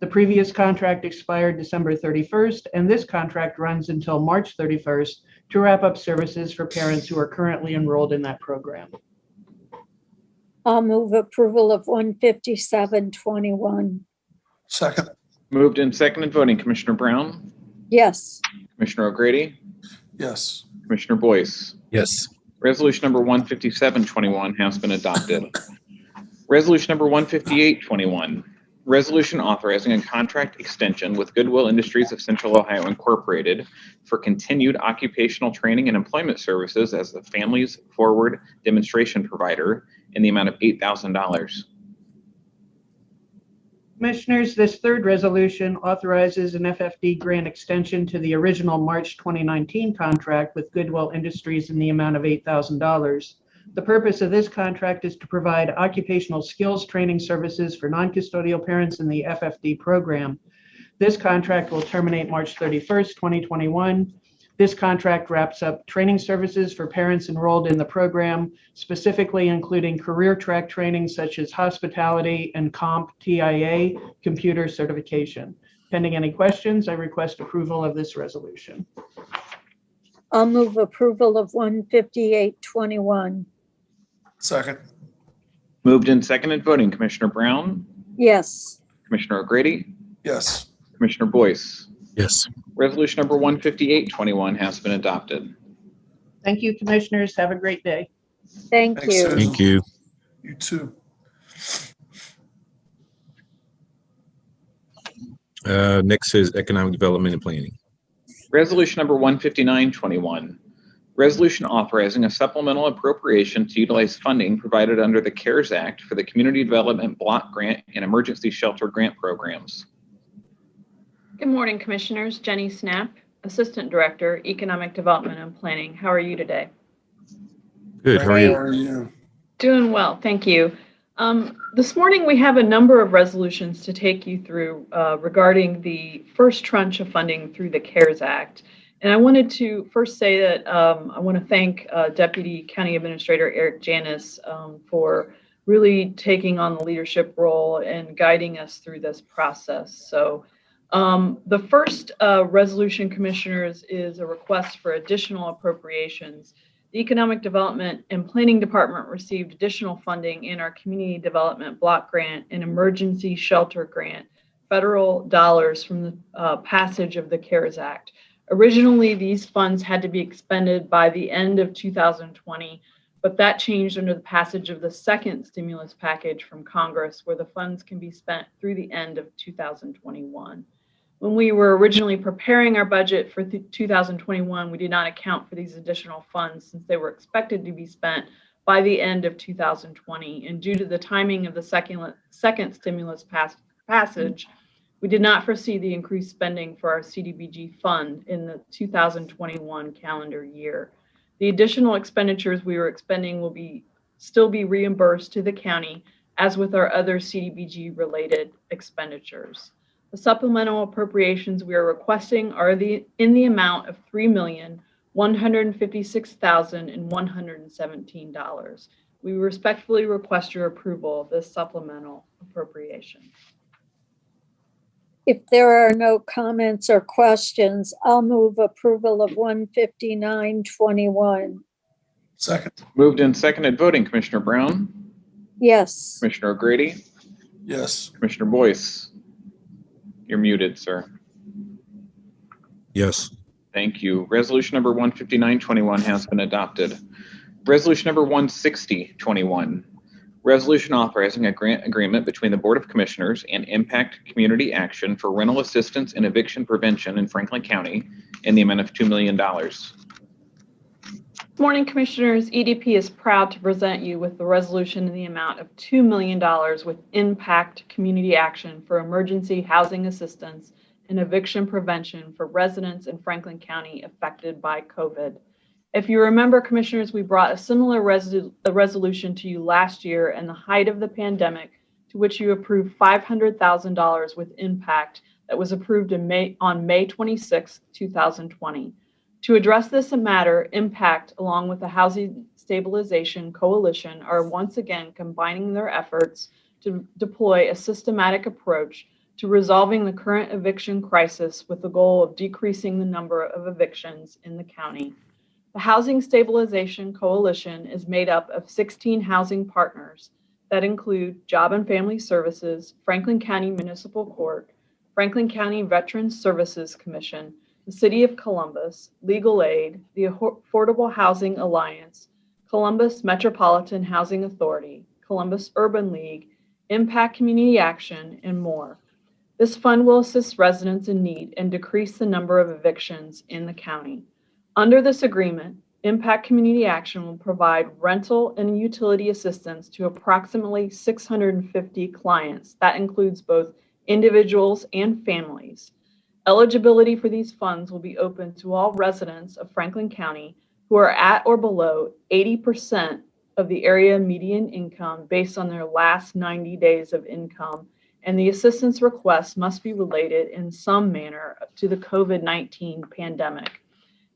The previous contract expired December 31st, and this contract runs until March 31st to wrap up services for parents who are currently enrolled in that program. I'll move approval of 15721. Second. Moved and seconded, voting Commissioner Brown, Yes. Commissioner O'Grady, Yes. Commissioner Boyce. Yes. Resolution number 15721 has been adopted. Resolution number 15821, resolution authorizing a contract extension with Goodwill Industries of Central Ohio Incorporated for continued occupational training and employment services as the Families Forward Demonstration Provider in the amount of $8,000. Commissioners, this third resolution authorizes an FFD grant extension to the original March 2019 contract with Goodwill Industries in the amount of $8,000. The purpose of this contract is to provide occupational skills training services for non-custodial parents in the FFD program. This contract will terminate March 31st, 2021. This contract wraps up training services for parents enrolled in the program, specifically including career track training such as hospitality and CompTIA computer certification. Pending any questions, I request approval of this resolution. I'll move approval of 15821. Second. Moved and seconded, voting Commissioner Brown, Yes. Commissioner O'Grady, Yes. Commissioner Boyce. Yes. Resolution number 15821 has been adopted. Thank you, Commissioners. Have a great day. Thank Thanks, you. Susan. Thank you. You too. Next is economic development and planning. Resolution number 15921, resolution authorizing a supplemental appropriation to utilize funding provided under the CARES Act for the Community Development Block Grant and Emergency Shelter Grant programs. Good morning, Commissioners. Jenny Snap, Assistant Director, Economic Development and Planning. How are you today? Good. How are How you? are you? Doing well, thank you. This morning we have a number of resolutions to take you through regarding the first tranche of funding through the CARES Act. And I wanted to first say that I want to thank Deputy County Administrator Eric Janis for really taking on the leadership role and guiding us through this process. So the first resolution, Commissioners, is a request for additional appropriations. The Economic Development and Planning Department received additional funding in our Community Development Block Grant and Emergency Shelter Grant federal dollars from the passage of the CARES Act. Originally, these funds had to be expended by the end of 2020, but that changed under the passage of the second stimulus package from Congress, where the funds can be spent through the end of 2021. When we were originally preparing our budget for 2021, we did not account for these additional funds since they were expected to be spent by the end of 2020. And due to the timing of the second stimulus passage, we did not foresee the increased spending for our CDBG fund in the 2021 calendar year. The additional expenditures we were expending will still be reimbursed to the county, as with our other CDBG related expenditures. The supplemental appropriations we are requesting are in the amount of $3,156,117. We respectfully request your approval of this supplemental appropriation. If there are no comments or questions, I'll move approval of 15921. Second. Moved and seconded. Voting, Commissioner Brown, Yes. Commissioner O'Grady, Yes. Commissioner Boyce. You're muted, sir. Yes. Thank you. Resolution number 15921 has been adopted. Resolution number 16021. Resolution authorizing a grant agreement between the Board of Commissioners and Impact Community Action for rental assistance and eviction prevention in Franklin County in the amount of $2 million. Good morning, Commissioners. EDP is proud to present you with the resolution in the amount of $2 million with Impact Community Action for emergency housing assistance and eviction prevention for residents in Franklin County affected by COVID. If you remember, Commissioners, we brought a similar resolution to you last year in the height of the pandemic, to which you approved $500,000 with Impact that was approved on May 26, 2020. To address this matter, Impact, along with the Housing Stabilization Coalition, are once again combining their efforts to deploy a systematic approach to resolving the current eviction crisis with the goal of decreasing the number of evictions in the county. The Housing Stabilization Coalition is made up of 16 housing partners that include Job and Family Services, Franklin County Municipal Court, Franklin County Veterans Services Commission, the City of Columbus, Legal Aid, the Affordable Housing Alliance, Columbus Metropolitan Housing Authority, Columbus Urban League, Impact Community Action, and more. This fund will assist residents in need and decrease the number of evictions in the county. Under this agreement, Impact Community Action will provide rental and utility assistance to approximately 650 clients. That includes both individuals and families. Eligibility for these funds will be open to all residents of Franklin County who are at or below 80% of the area median income based on their last 90 days of income, and the assistance request must be related in some manner to the COVID-19 pandemic.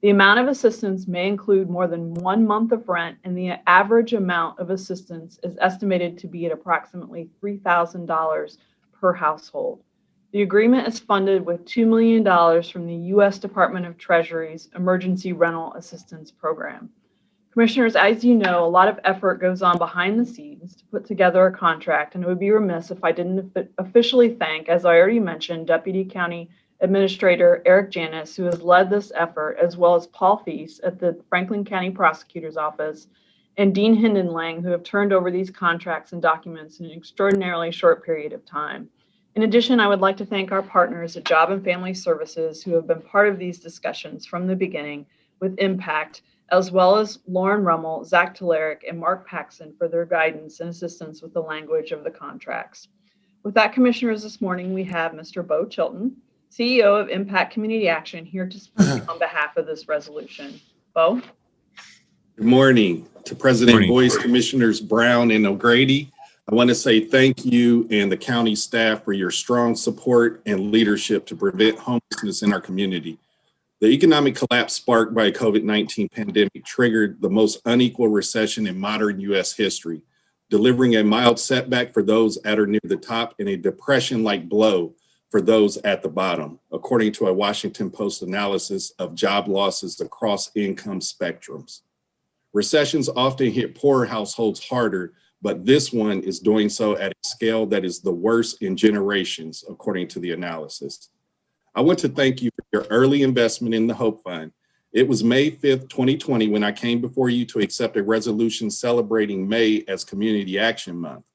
The amount of assistance may include more than 1 month of rent, and the average amount of assistance is estimated to be at approximately $3,000 per household. The agreement is funded with $2 million from the U.S. Department of Treasury's Emergency Rental Assistance Program. Commissioners, as you know, a lot of effort goes on behind the scenes to put together a contract, and it would be remiss if I didn't officially thank, as I already mentioned, Deputy County Administrator Eric Janis, who has led this effort, as well as Paul Feast at the Franklin County Prosecutor's Office, and Dean Hindenlang, who have turned over these contracts and documents in an extraordinarily short period of time. In addition, I would like to thank our partners at Job and Family Services who have been part of these discussions from the beginning with Impact, as well as Lauren Rummel, Zach Telerik, and Mark Paxson for their guidance and assistance with the language of the contracts. With that, Commissioners, this morning we have Mr. Bo Chilton, CEO of Impact Community Action, here to speak on behalf of this resolution. Bo? Good morning to President Boyce, Commissioners Brown and O'Grady. I want to say thank you and the county staff for your strong support and leadership to prevent homelessness in our community. The economic collapse sparked by COVID-19 pandemic triggered the most unequal recession in modern U.S. history, delivering a mild setback for those at or near the top and a depression-like blow for those at the bottom, according to a Washington Post analysis of job losses across income spectrums. Recessions often hit poorer households harder, but this one is doing so at a scale that is the worst in generations, according to the analysis. I want to thank you for your early investment in the Hope Fund. It was May 5th, 2020, when I came before you to accept a resolution celebrating May as Community Action Month.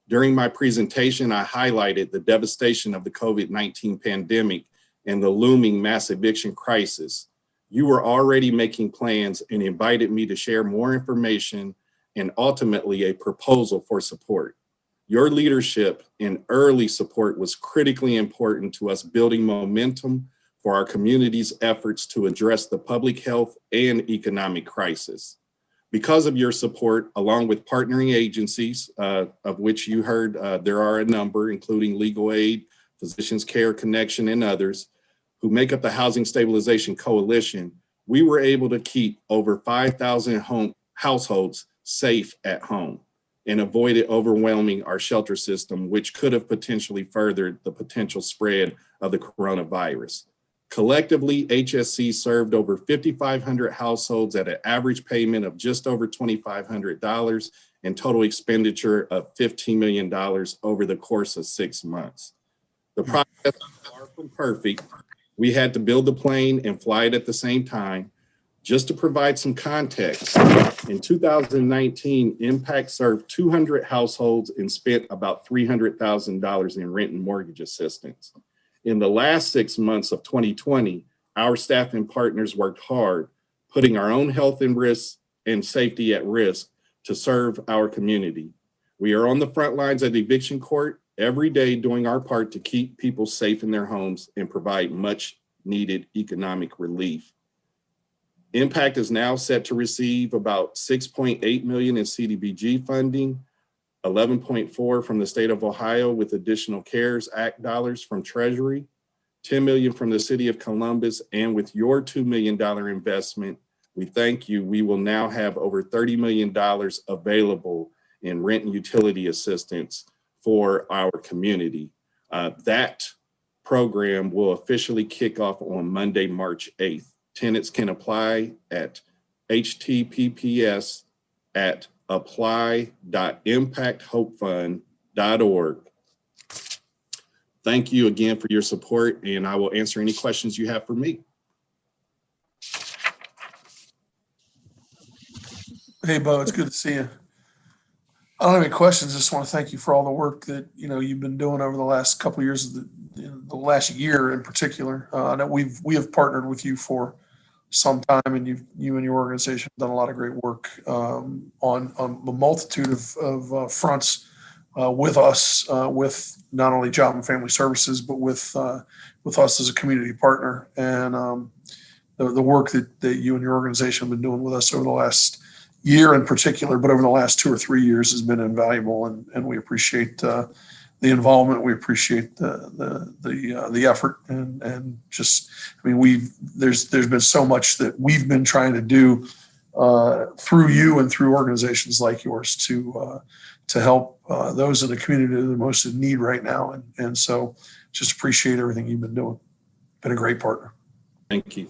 During my presentation, I highlighted the devastation of the COVID-19 pandemic and the looming mass eviction crisis. You were already making plans and invited me to share more information and ultimately a proposal for support. Your leadership and early support was critically important to us building momentum for our community's efforts to address the public health and economic crisis. Because of your support, along with partnering agencies, of which you heard there are a number, including Legal Aid, Physicians Care Connection, and others, who make up the Housing Stabilization Coalition, we were able to keep over 5,000 households safe at home and avoided overwhelming our shelter system, which could have potentially furthered the potential spread of the coronavirus. Collectively, HSC served over 5,500 households at an average payment of just over $2,500 and total expenditure of $15 million over the course of 6 months. The process was far from perfect. We had to build the plane and fly it at the same time. Just to provide some context, in 2019, Impact served 200 households and spent about $300,000 in rent and mortgage assistance. In the last 6 months of 2020, our staff and partners worked hard, putting our own health and risk and safety at risk to serve our community. We are on the front lines at eviction court every day doing our part to keep people safe in their homes and provide much needed economic relief. Impact is now set to receive about $6.8 million in CDBG funding, 11.4 from the state of Ohio with additional CARES Act dollars from Treasury, 10 million from the city of Columbus, and with your $2 million investment, we thank you. We will now have over $30 million available in rent and utility assistance for our community. That program will officially kick off on Monday, March 8th. Tenants can apply at https://apply.impacthopefund.org. Thank you again for your support, and I will answer any questions you have for me. Hey, Bo, it's good to see you. I don't have any questions. Just want to thank you for all the work that you've been doing over the last couple of years, the last year in particular. I know we have partnered with you for some time, and you and your organization have done a lot of great work on a multitude of fronts with us, with not only Job and Family Services, but with us as a community partner. And the work that you and your organization have been doing with us over the last year in particular, but over the last 2 or 3 years has been invaluable, and we appreciate the involvement. We appreciate the effort, and just, I mean, there's been so much that we've been trying to do through you and through organizations like yours to help those in the community that are the most in need right now, and so just appreciate everything you've been doing. Been a great partner. Thank you.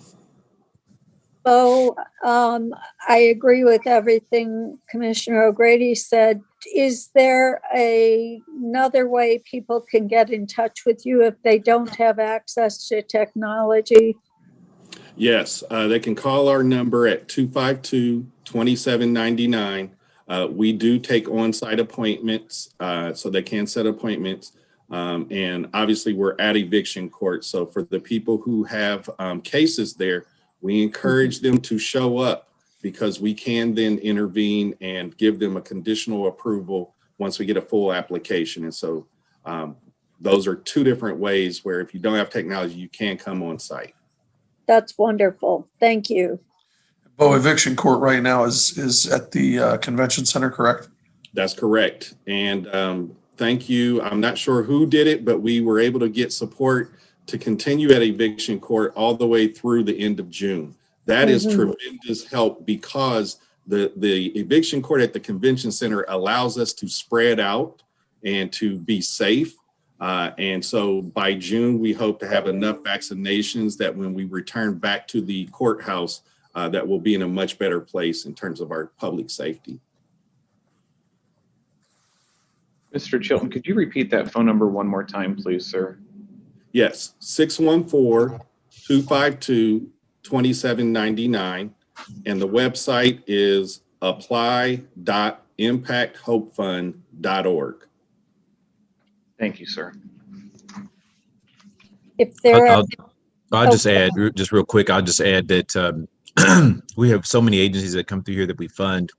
So I agree with everything Commissioner O'Grady said. Is there another way people can get in touch with you if they don't have access to technology? Yes, they can call our number at 252-2799. We do take on-site appointments, so they can set appointments. And obviously we're at eviction court. So for the people who have cases there, we encourage them to show up, because we can then intervene and give them a conditional approval once we get a full application. And so those are 2 different ways where if you don't have technology, you can come on site. That's wonderful. Thank you. Bo, eviction court right now is at the convention center, correct? That's correct. And thank you. I'm not sure who did it, but we were able to get support to continue at eviction court all the way through the end of June. That is tremendous help, because the eviction court at the convention center allows us to spread out and to be safe. And so by June, we hope to have enough vaccinations that when we return back to the courthouse, that we'll be in a much better place in terms of our public safety. Mr. Chilton, could you repeat that phone number one more time, please, sir? Yes, 614-252-2799. And the website is apply.impacthopefund.org. Thank you, sir. If there are, I'll just add, just real quick, I'll just add that we have so many agencies that come through here that we fund.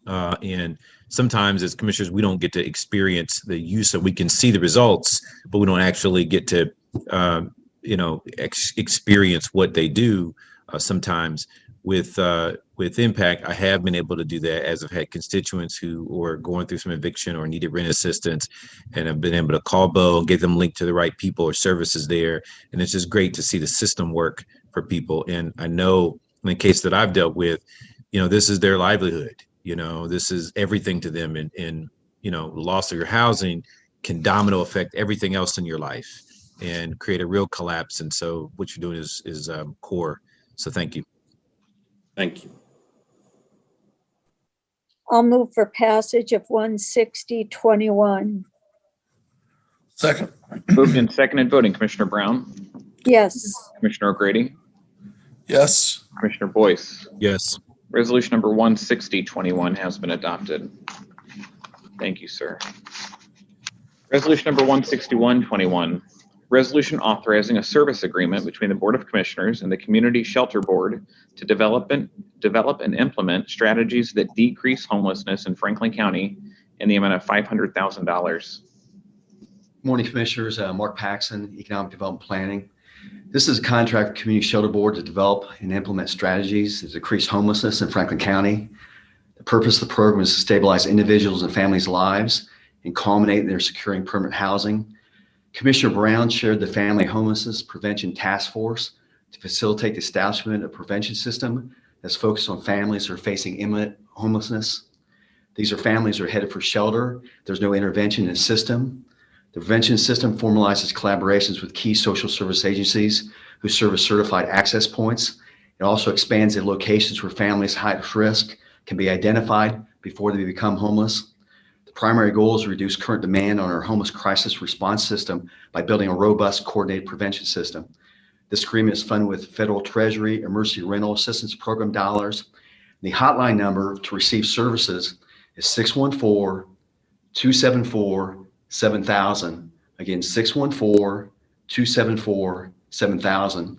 And sometimes as commissioners, we don't get to experience the use of, we can see the results, but we don't actually get to, experience what they do. Sometimes with Impact, I have been able to do that as I've had constituents who are going through some eviction or needed rent assistance, and I've been able to call Bo and get them linked to the right people or services there. And it's just great to see the system work for people. And I know in the case that I've dealt with, this is their livelihood. This is everything to them, and loss of your housing can domino affect everything else in your life and create a real collapse. And so what you're doing is core. So thank you. Thank you. I'll move for passage of 16021. Second. Moved and seconded, voting Commissioner Brown, Yes. Commissioner O'Grady, Yes. Commissioner Boyce. Yes. Resolution number 16021 has been adopted. Thank you, sir. Resolution number 16121, resolution authorizing a service agreement between the Board of Commissioners and the Community Shelter Board to develop and implement strategies that decrease homelessness in Franklin County in the amount of $500,000. Morning, Commissioners. Mark Paxson, Economic Development Planning. This is a contract with Community Shelter Board to develop and implement strategies to decrease homelessness in Franklin County. The purpose of the program is to stabilize individuals and families' lives and culminate in their securing permanent housing. Commissioner Brown chaired the Family Homelessness Prevention Task Force to facilitate the establishment of a prevention system that's focused on families who are facing imminent homelessness. These are families who are headed for shelter. There's no intervention in the system. The prevention system formalizes collaborations with key social service agencies who serve as certified access points. It also expands the locations where families high risk can be identified before they become homeless. The primary goal is to reduce current demand on our homeless crisis response system by building a robust coordinated prevention system. This agreement is funded with Federal Treasury Emergency Rental Assistance Program dollars. The hotline number to receive services is 614-274-7000. Again, 614-274-7000.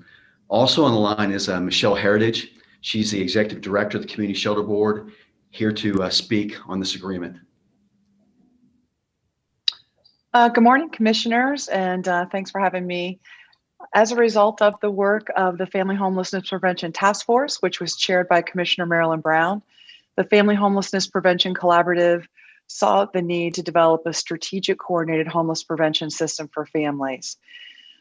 Also on the line is Michelle Heritage. She's the Executive Director of the Community Shelter Board, here to speak on this agreement. Good morning, Commissioners, and thanks for having me. As a result of the work of the Family Homelessness Prevention Task Force, which was chaired by Commissioner Marilyn Brown, the Family Homelessness Prevention Collaborative saw the need to develop a strategic coordinated homeless prevention system for families.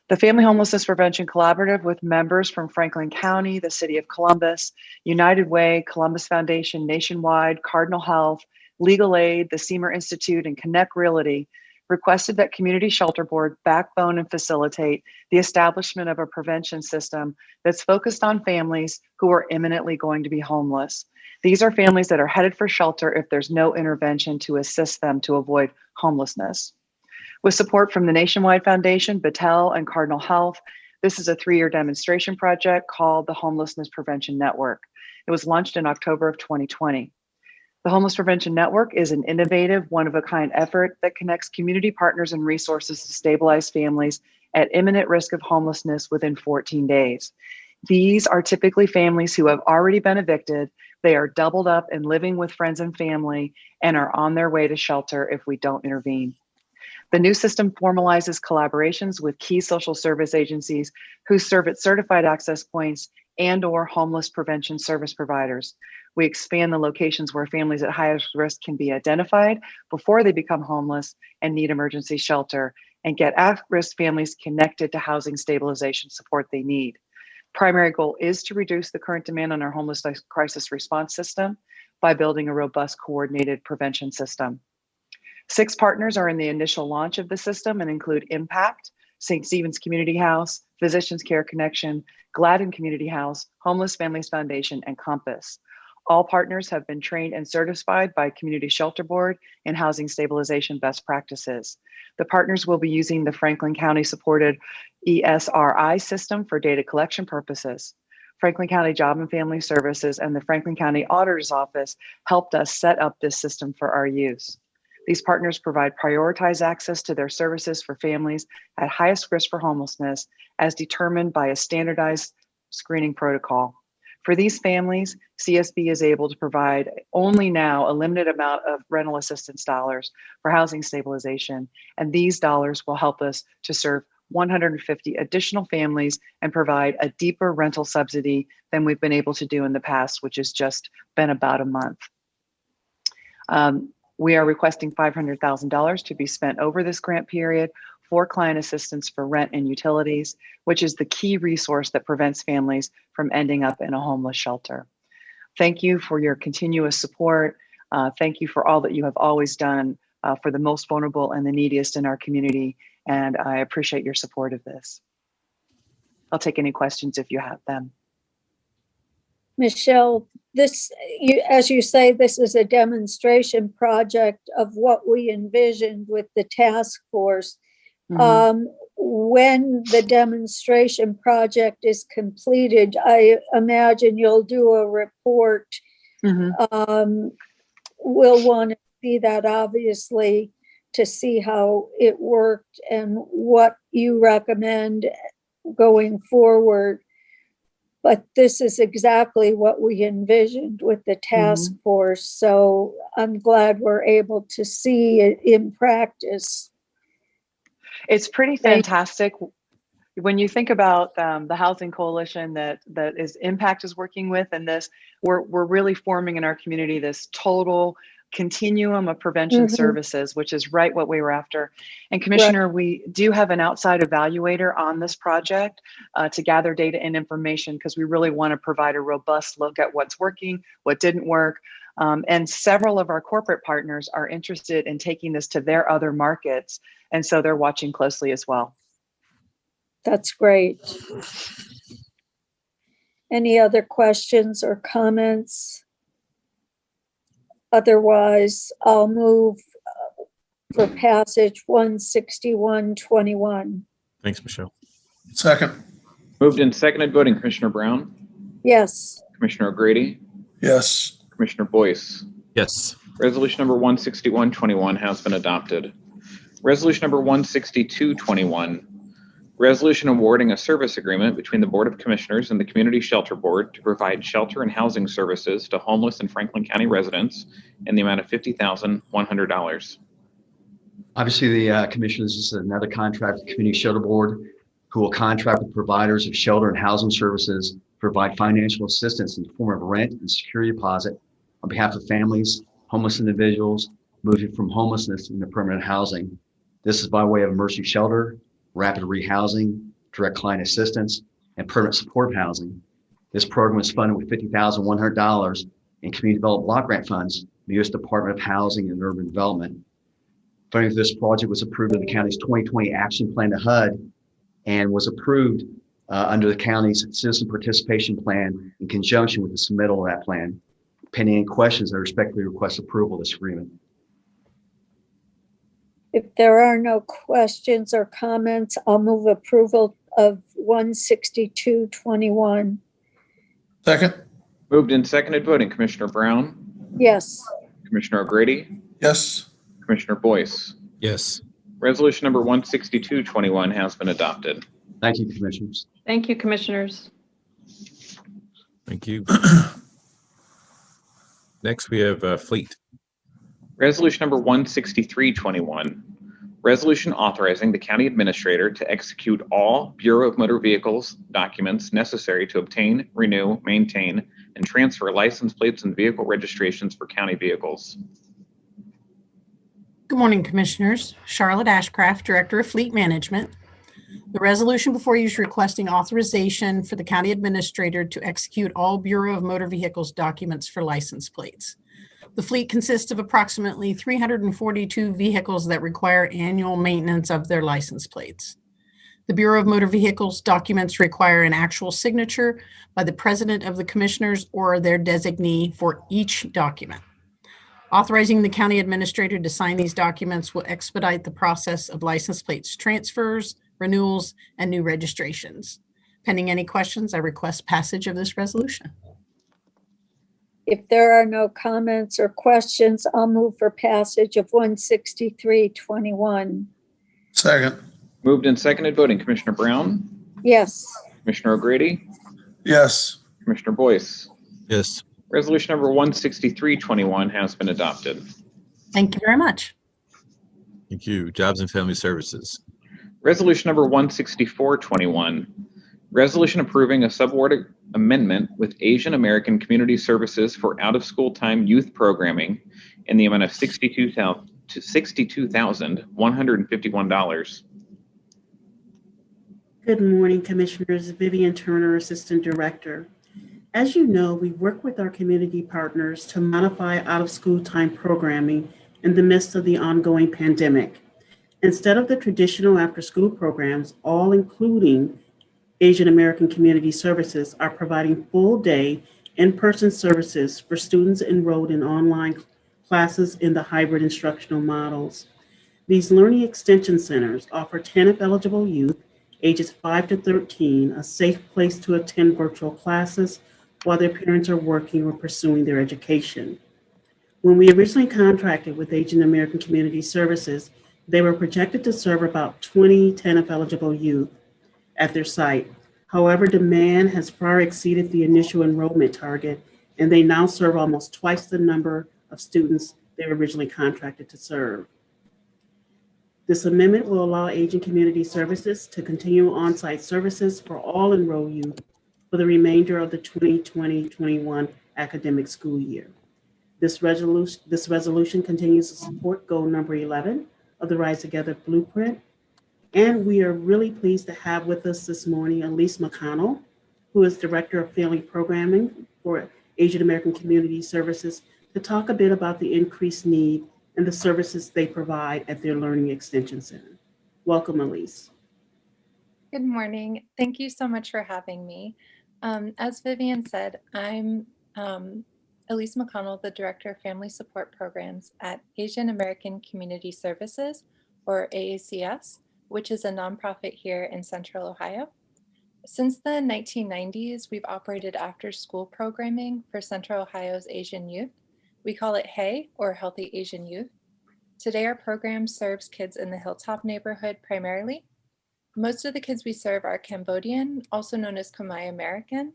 The Family Homelessness Prevention Collaborative, with members from Franklin County, the City of Columbus, United Way, Columbus Foundation, Nationwide, Cardinal Health, Legal Aid, the Seymour Institute, and Connect Realty, requested that Community Shelter Board backbone and facilitate the establishment of a prevention system that's focused on families who are imminently going to be homeless. These are families that are headed for shelter if there's no intervention to assist them to avoid homelessness. With support from the Nationwide Foundation, Battelle, and Cardinal Health, this is a 3-year demonstration project called the Homelessness Prevention Network. It was launched in October of 2020. The Homeless Prevention Network is an innovative, one-of-a-kind effort that connects community partners and resources to stabilize families at imminent risk of homelessness within 14 days. These are typically families who have already been evicted. They are doubled up and living with friends and family and are on their way to shelter if we don't intervene. The new system formalizes collaborations with key social service agencies who serve at certified access points and/or homeless prevention service providers. We expand the locations where families at highest risk can be identified before they become homeless and need emergency shelter, and get at-risk families connected to housing stabilization support they need. Primary goal is to reduce the current demand on our homeless crisis response system by building a robust coordinated prevention system. 6 partners are in the initial launch of the system and include Impact, St. Stephen's Community House, Physicians Care Connection, Gladden Community House, Homeless Families Foundation, and Compass. All partners have been trained and certified by Community Shelter Board in housing stabilization best practices. The partners will be using the Franklin County supported ESRI system for data collection purposes. Franklin County Job and Family Services and the Franklin County Auditor's Office helped us set up this system for our use. These partners provide prioritized access to their services for families at highest risk for homelessness as determined by a standardized screening protocol. For these families, CSB is able to provide only now a limited amount of rental assistance dollars for housing stabilization, and these dollars will help us to serve 150 additional families and provide a deeper rental subsidy than we've been able to do in the past, which has just been about a month. We are requesting $500,000 to be spent over this grant period for client assistance for rent and utilities, which is the key resource that prevents families from ending up in a homeless shelter. Thank you for your continuous support. Thank you for all that you have always done for the most vulnerable and the neediest in our community. And I appreciate your support of this. I'll take any questions if you have them. Michelle, as you say, this is a demonstration project of what we envisioned with the task force. Mm-hmm. When the demonstration project is completed, I imagine you'll do a report. Mm-hmm. We'll want to see that, obviously, to see how it worked and what you recommend going forward. But this is exactly what we envisioned with the task mm-hmm. force. So I'm glad we're able to see it in practice. It's pretty fantastic. When you think about the housing coalition that Impact is working with, and this, we're really forming in our community this total continuum of prevention mm-hmm. services, which is right what we were after. And Commissioner, right. We do have an outside evaluator on this project to gather data and information, because we really want to provide a robust look at what's working, what didn't work. And several of our corporate partners are interested in taking this to their other markets. And so they're watching closely as well. That's great. Any other questions or comments? Otherwise, I'll move for passage 16121. Thanks, Michelle. Second. Moved and seconded, voting Commissioner Brown, yes. Commissioner O'Grady, yes. Commissioner Boyce, yes. Resolution number 16121 has been adopted. Resolution number 16221, resolution awarding a service agreement between the Board of Commissioners and the Community Shelter Board to provide shelter and housing services to homeless and Franklin County residents in the amount of $50,100. Obviously, the Commissioners, this is another contract with the Community Shelter Board, who will contract with providers of shelter and housing services, provide financial assistance in the form of rent and security deposit on behalf of families, homeless individuals moving from homelessness into permanent housing. This is by way of emergency shelter, rapid rehousing, direct client assistance, and permanent support housing. This program is funded with $50,100 in Community Development Block Grant funds from the U.S. Department of Housing and Urban Development. Funding for this project was approved in the county's 2020 action plan to HUD and was approved under the county's citizen participation plan in conjunction with the submittal of that plan. Pending any questions, I respectfully request approval of this agreement. If there are no questions or comments, I'll move approval of 16221. Second. Moved and seconded, voting Commissioner Brown, yes. Commissioner O'Grady, yes. Commissioner Boyce, yes. Resolution number 16221 has been adopted. Thank you, Commissioners. Thank you, Commissioners. Thank you. Next, we have Fleet. Resolution number 16321, resolution authorizing the county administrator to execute all Bureau of Motor Vehicles documents necessary to obtain, renew, maintain, and transfer license plates and vehicle registrations for county vehicles. Good morning, Commissioners. Charlotte Ashcraft, Director of Fleet Management. The resolution before you is requesting authorization for the county administrator to execute all Bureau of Motor Vehicles documents for license plates. The fleet consists of approximately 342 vehicles that require annual maintenance of their license plates. The Bureau of Motor Vehicles documents require an actual signature by the President of the Commissioners or their designee for each document. Authorizing the county administrator to sign these documents will expedite the process of license plates transfers, renewals, and new registrations. Pending any questions, I request passage of this resolution. If there are no comments or questions, I'll move for passage of 16321. Second. Moved and seconded, voting Commissioner Brown, Yes. Commissioner O'Grady, Yes. Commissioner Boyce. Yes. Resolution number 16321 has been adopted. Thank you very much. Thank you. Jobs and Family Services. Resolution number 16421, resolution approving a subwater amendment with Asian American Community Services for out-of-school time youth programming in the amount of $62,151. Good morning, Commissioners. Vivian Turner, Assistant Director. As you know, we work with our community partners to modify out-of-school time programming in the midst of the ongoing pandemic. Instead of the traditional after-school programs, all including Asian American Community Services are providing full-day in-person services for students enrolled in online classes in the hybrid instructional models. These learning extension centers offer TANF-eligible youth ages 5 to 13 a safe place to attend virtual classes while their parents are working or pursuing their education. When we originally contracted with Asian American Community Services, they were projected to serve about 20 TANF-eligible youth at their site. However, demand has far exceeded the initial enrollment target, and they now serve almost twice the number of students they were originally contracted to serve. This amendment will allow Asian Community Services to continue on-site services for all enrolled youth for the remainder of the 2020-21 academic school year. This resolution continues to support goal number 11 of the Rise Together Blueprint. And we are really pleased to have with us this morning Elise McConnell, who is Director of Family Programming for Asian American Community Services, to talk a bit about the increased need and the services they provide at their Learning Extension Center. Welcome, Elise. Good morning. Thank you so much for having me. As Vivian said, I'm Elise McConnell, the Director of Family Support Programs at Asian American Community Services, or AACS, which is a nonprofit here in Central Ohio. Since the 1990s, we've operated after-school programming for Central Ohio's Asian youth. We call it HAY, or Healthy Asian Youth. Today, our program serves kids in the Hilltop neighborhood primarily. Most of the kids we serve are Cambodian, also known as Khmer American.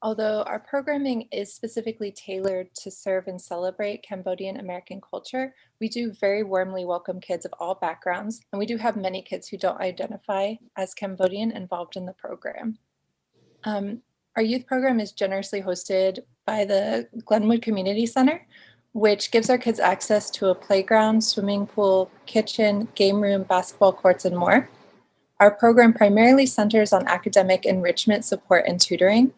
Although our programming is specifically tailored to serve and celebrate Cambodian American culture, we do very warmly welcome kids of all backgrounds, and we do have many kids who don't identify as Cambodian involved in the program. Our youth program is generously hosted by the Glenwood Community Center, which gives our kids access to a playground, swimming pool, kitchen, game room, basketball courts, and more. Our program primarily centers on academic enrichment, support, and tutoring.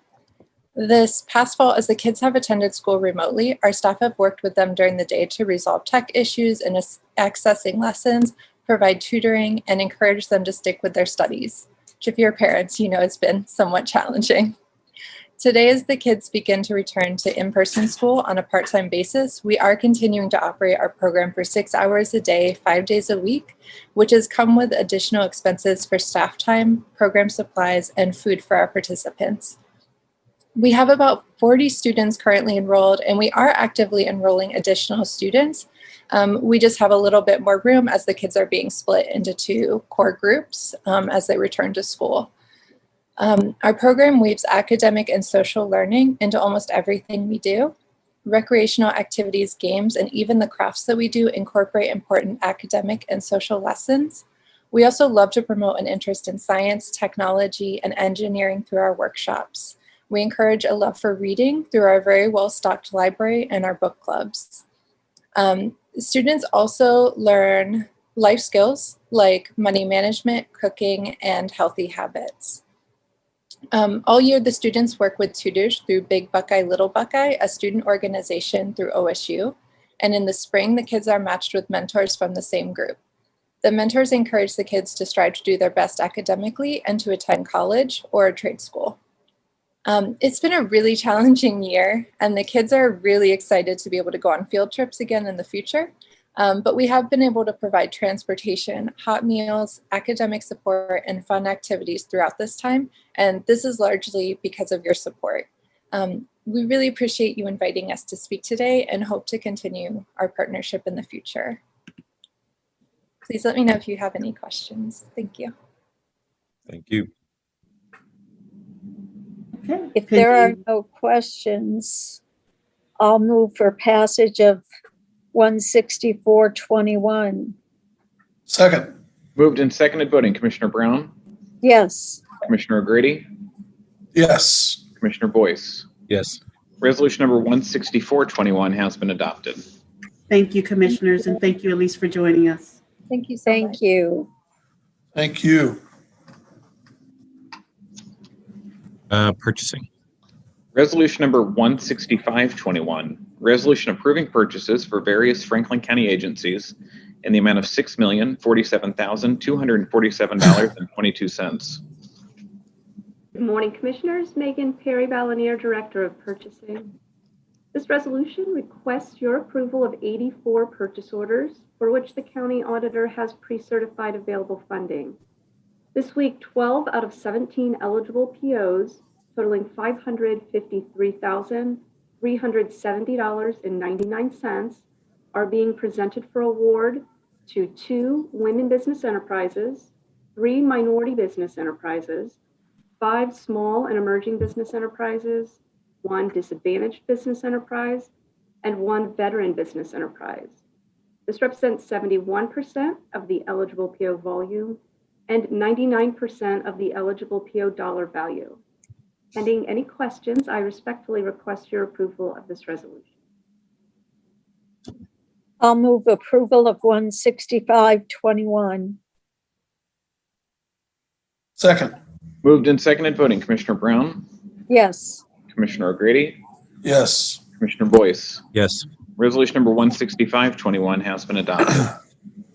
This past fall, as the kids have attended school remotely, our staff have worked with them during the day to resolve tech issues and accessing lessons, provide tutoring, and encourage them to stick with their studies, which if you're parents, you know it's been somewhat challenging. Today, as the kids begin to return to in-person school on a part-time basis, we are continuing to operate our program for 6 hours a day, 5 days a week, which has come with additional expenses for staff time, program supplies, and food for our participants. We have about 40 students currently enrolled, and we are actively enrolling additional students. We just have a little bit more room as the kids are being split into 2 core groups as they return to school. Our program weaves academic and social learning into almost everything we do. Recreational activities, games, and even the crafts that we do incorporate important academic and social lessons. We also love to promote an interest in science, technology, and engineering through our workshops. We encourage a love for reading through our very well-stocked library and our book clubs. Students also learn life skills like money management, cooking, and healthy habits. All year, the students work with tutors through Big Buckeye, Little Buckeye, a student organization through OSU. And in the spring, the kids are matched with mentors from the same group. The mentors encourage the kids to strive to do their best academically and to attend college or a trade school. It's been a really challenging year, and the kids are really excited to be able to go on field trips again in the future. But we have been able to provide transportation, hot meals, academic support, and fun activities throughout this time. And this is largely because of your support. We really appreciate you inviting us to speak today and hope to continue our partnership in the future. Please let me know if you have any questions. Thank you. Thank you. Okay. If there are no questions, I'll move for passage of 16421. Second. Moved and seconded voting. Commissioner Brown, Yes. Commissioner O'Grady, Yes. Commissioner Boyce. Yes. Resolution number 16421 has been adopted. Thank you, commissioners, and thank you, Elise, for joining us. Thank you so much. Thank you. Thank you. Purchasing. Resolution number 16521, resolution approving purchases for various Franklin County agencies in the amount of $6,047,247.22. Good morning, Commissioners. Megan Perry Balanier, Director of Purchasing. This resolution requests your approval of 84 purchase orders for which the county auditor has pre-certified available funding. This week, 12 out of 17 eligible POs totaling $553,370.99 are being presented for award to 2 women business enterprises, 3 minority business enterprises, 5 small and emerging business enterprises, 1 disadvantaged business enterprise, and 1 veteran business enterprise. This represents 71% of the eligible PO volume and 99% of the eligible PO dollar value. Pending any questions, I respectfully request your approval of this resolution. I'll move approval of 16521. Second. Moved and seconded voting. Commissioner Brown, Yes. Commissioner O'Grady, Yes. Commissioner Boyce. Yes. Resolution number 16521 has been adopted.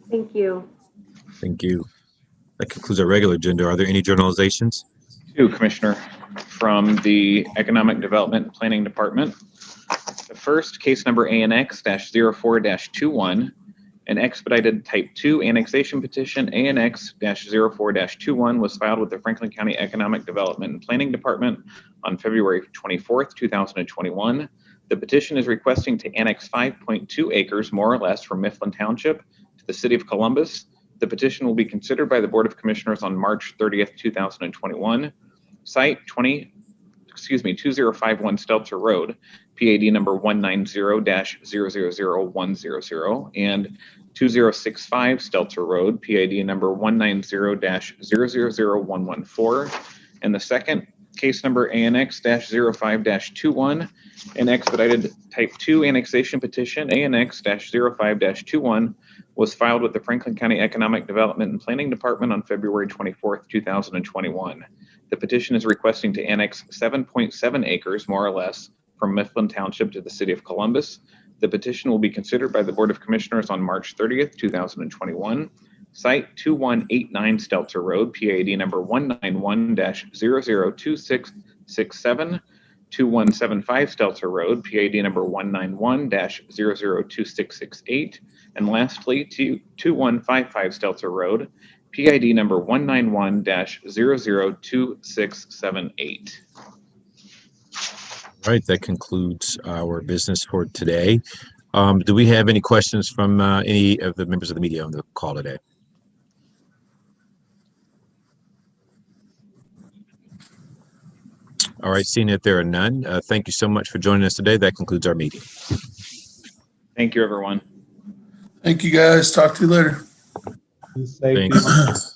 Thank you. Thank you. That concludes our regular agenda. Are there any journalizations? 2, Commissioner, from the Economic Development and Planning Department. The first, case number ANX-04-21, an expedited type 2 annexation petition ANX-04-21 was filed with the Franklin County Economic Development and Planning Department on February 24th, 2021. The petition is requesting to annex 5.2 acres, more or less, from Mifflin Township to the city of Columbus. The petition will be considered by the Board of Commissioners on March 30th, 2021. Site 2051 Stelzer Road, PAD number 190-000100, and 2065 Stelzer Road, PAD number 190-000114. And the second, case number ANX-05-21, an expedited type 2 annexation petition ANX-05-21 was filed with the Franklin County Economic Development and Planning Department on February 24th, 2021. The petition is requesting to annex 7.7 acres, more or less, from Mifflin Township to the city of Columbus. The petition will be considered by the Board of Commissioners on March 30th, 2021. Site 2189 Stelzer Road, PAD number 191-002667, 2175 Stelzer Road, PAD number 191-002668, and lastly, 2155 Stelzer Road, PID number 191-002678. All right, that concludes our business for today. Do we have any questions from any of the members of the media on the call today? All right, seeing that there are none, thank you so much for joining us today. That concludes our meeting. Thank you, everyone. Thank you, guys. Talk to you later. Thanks.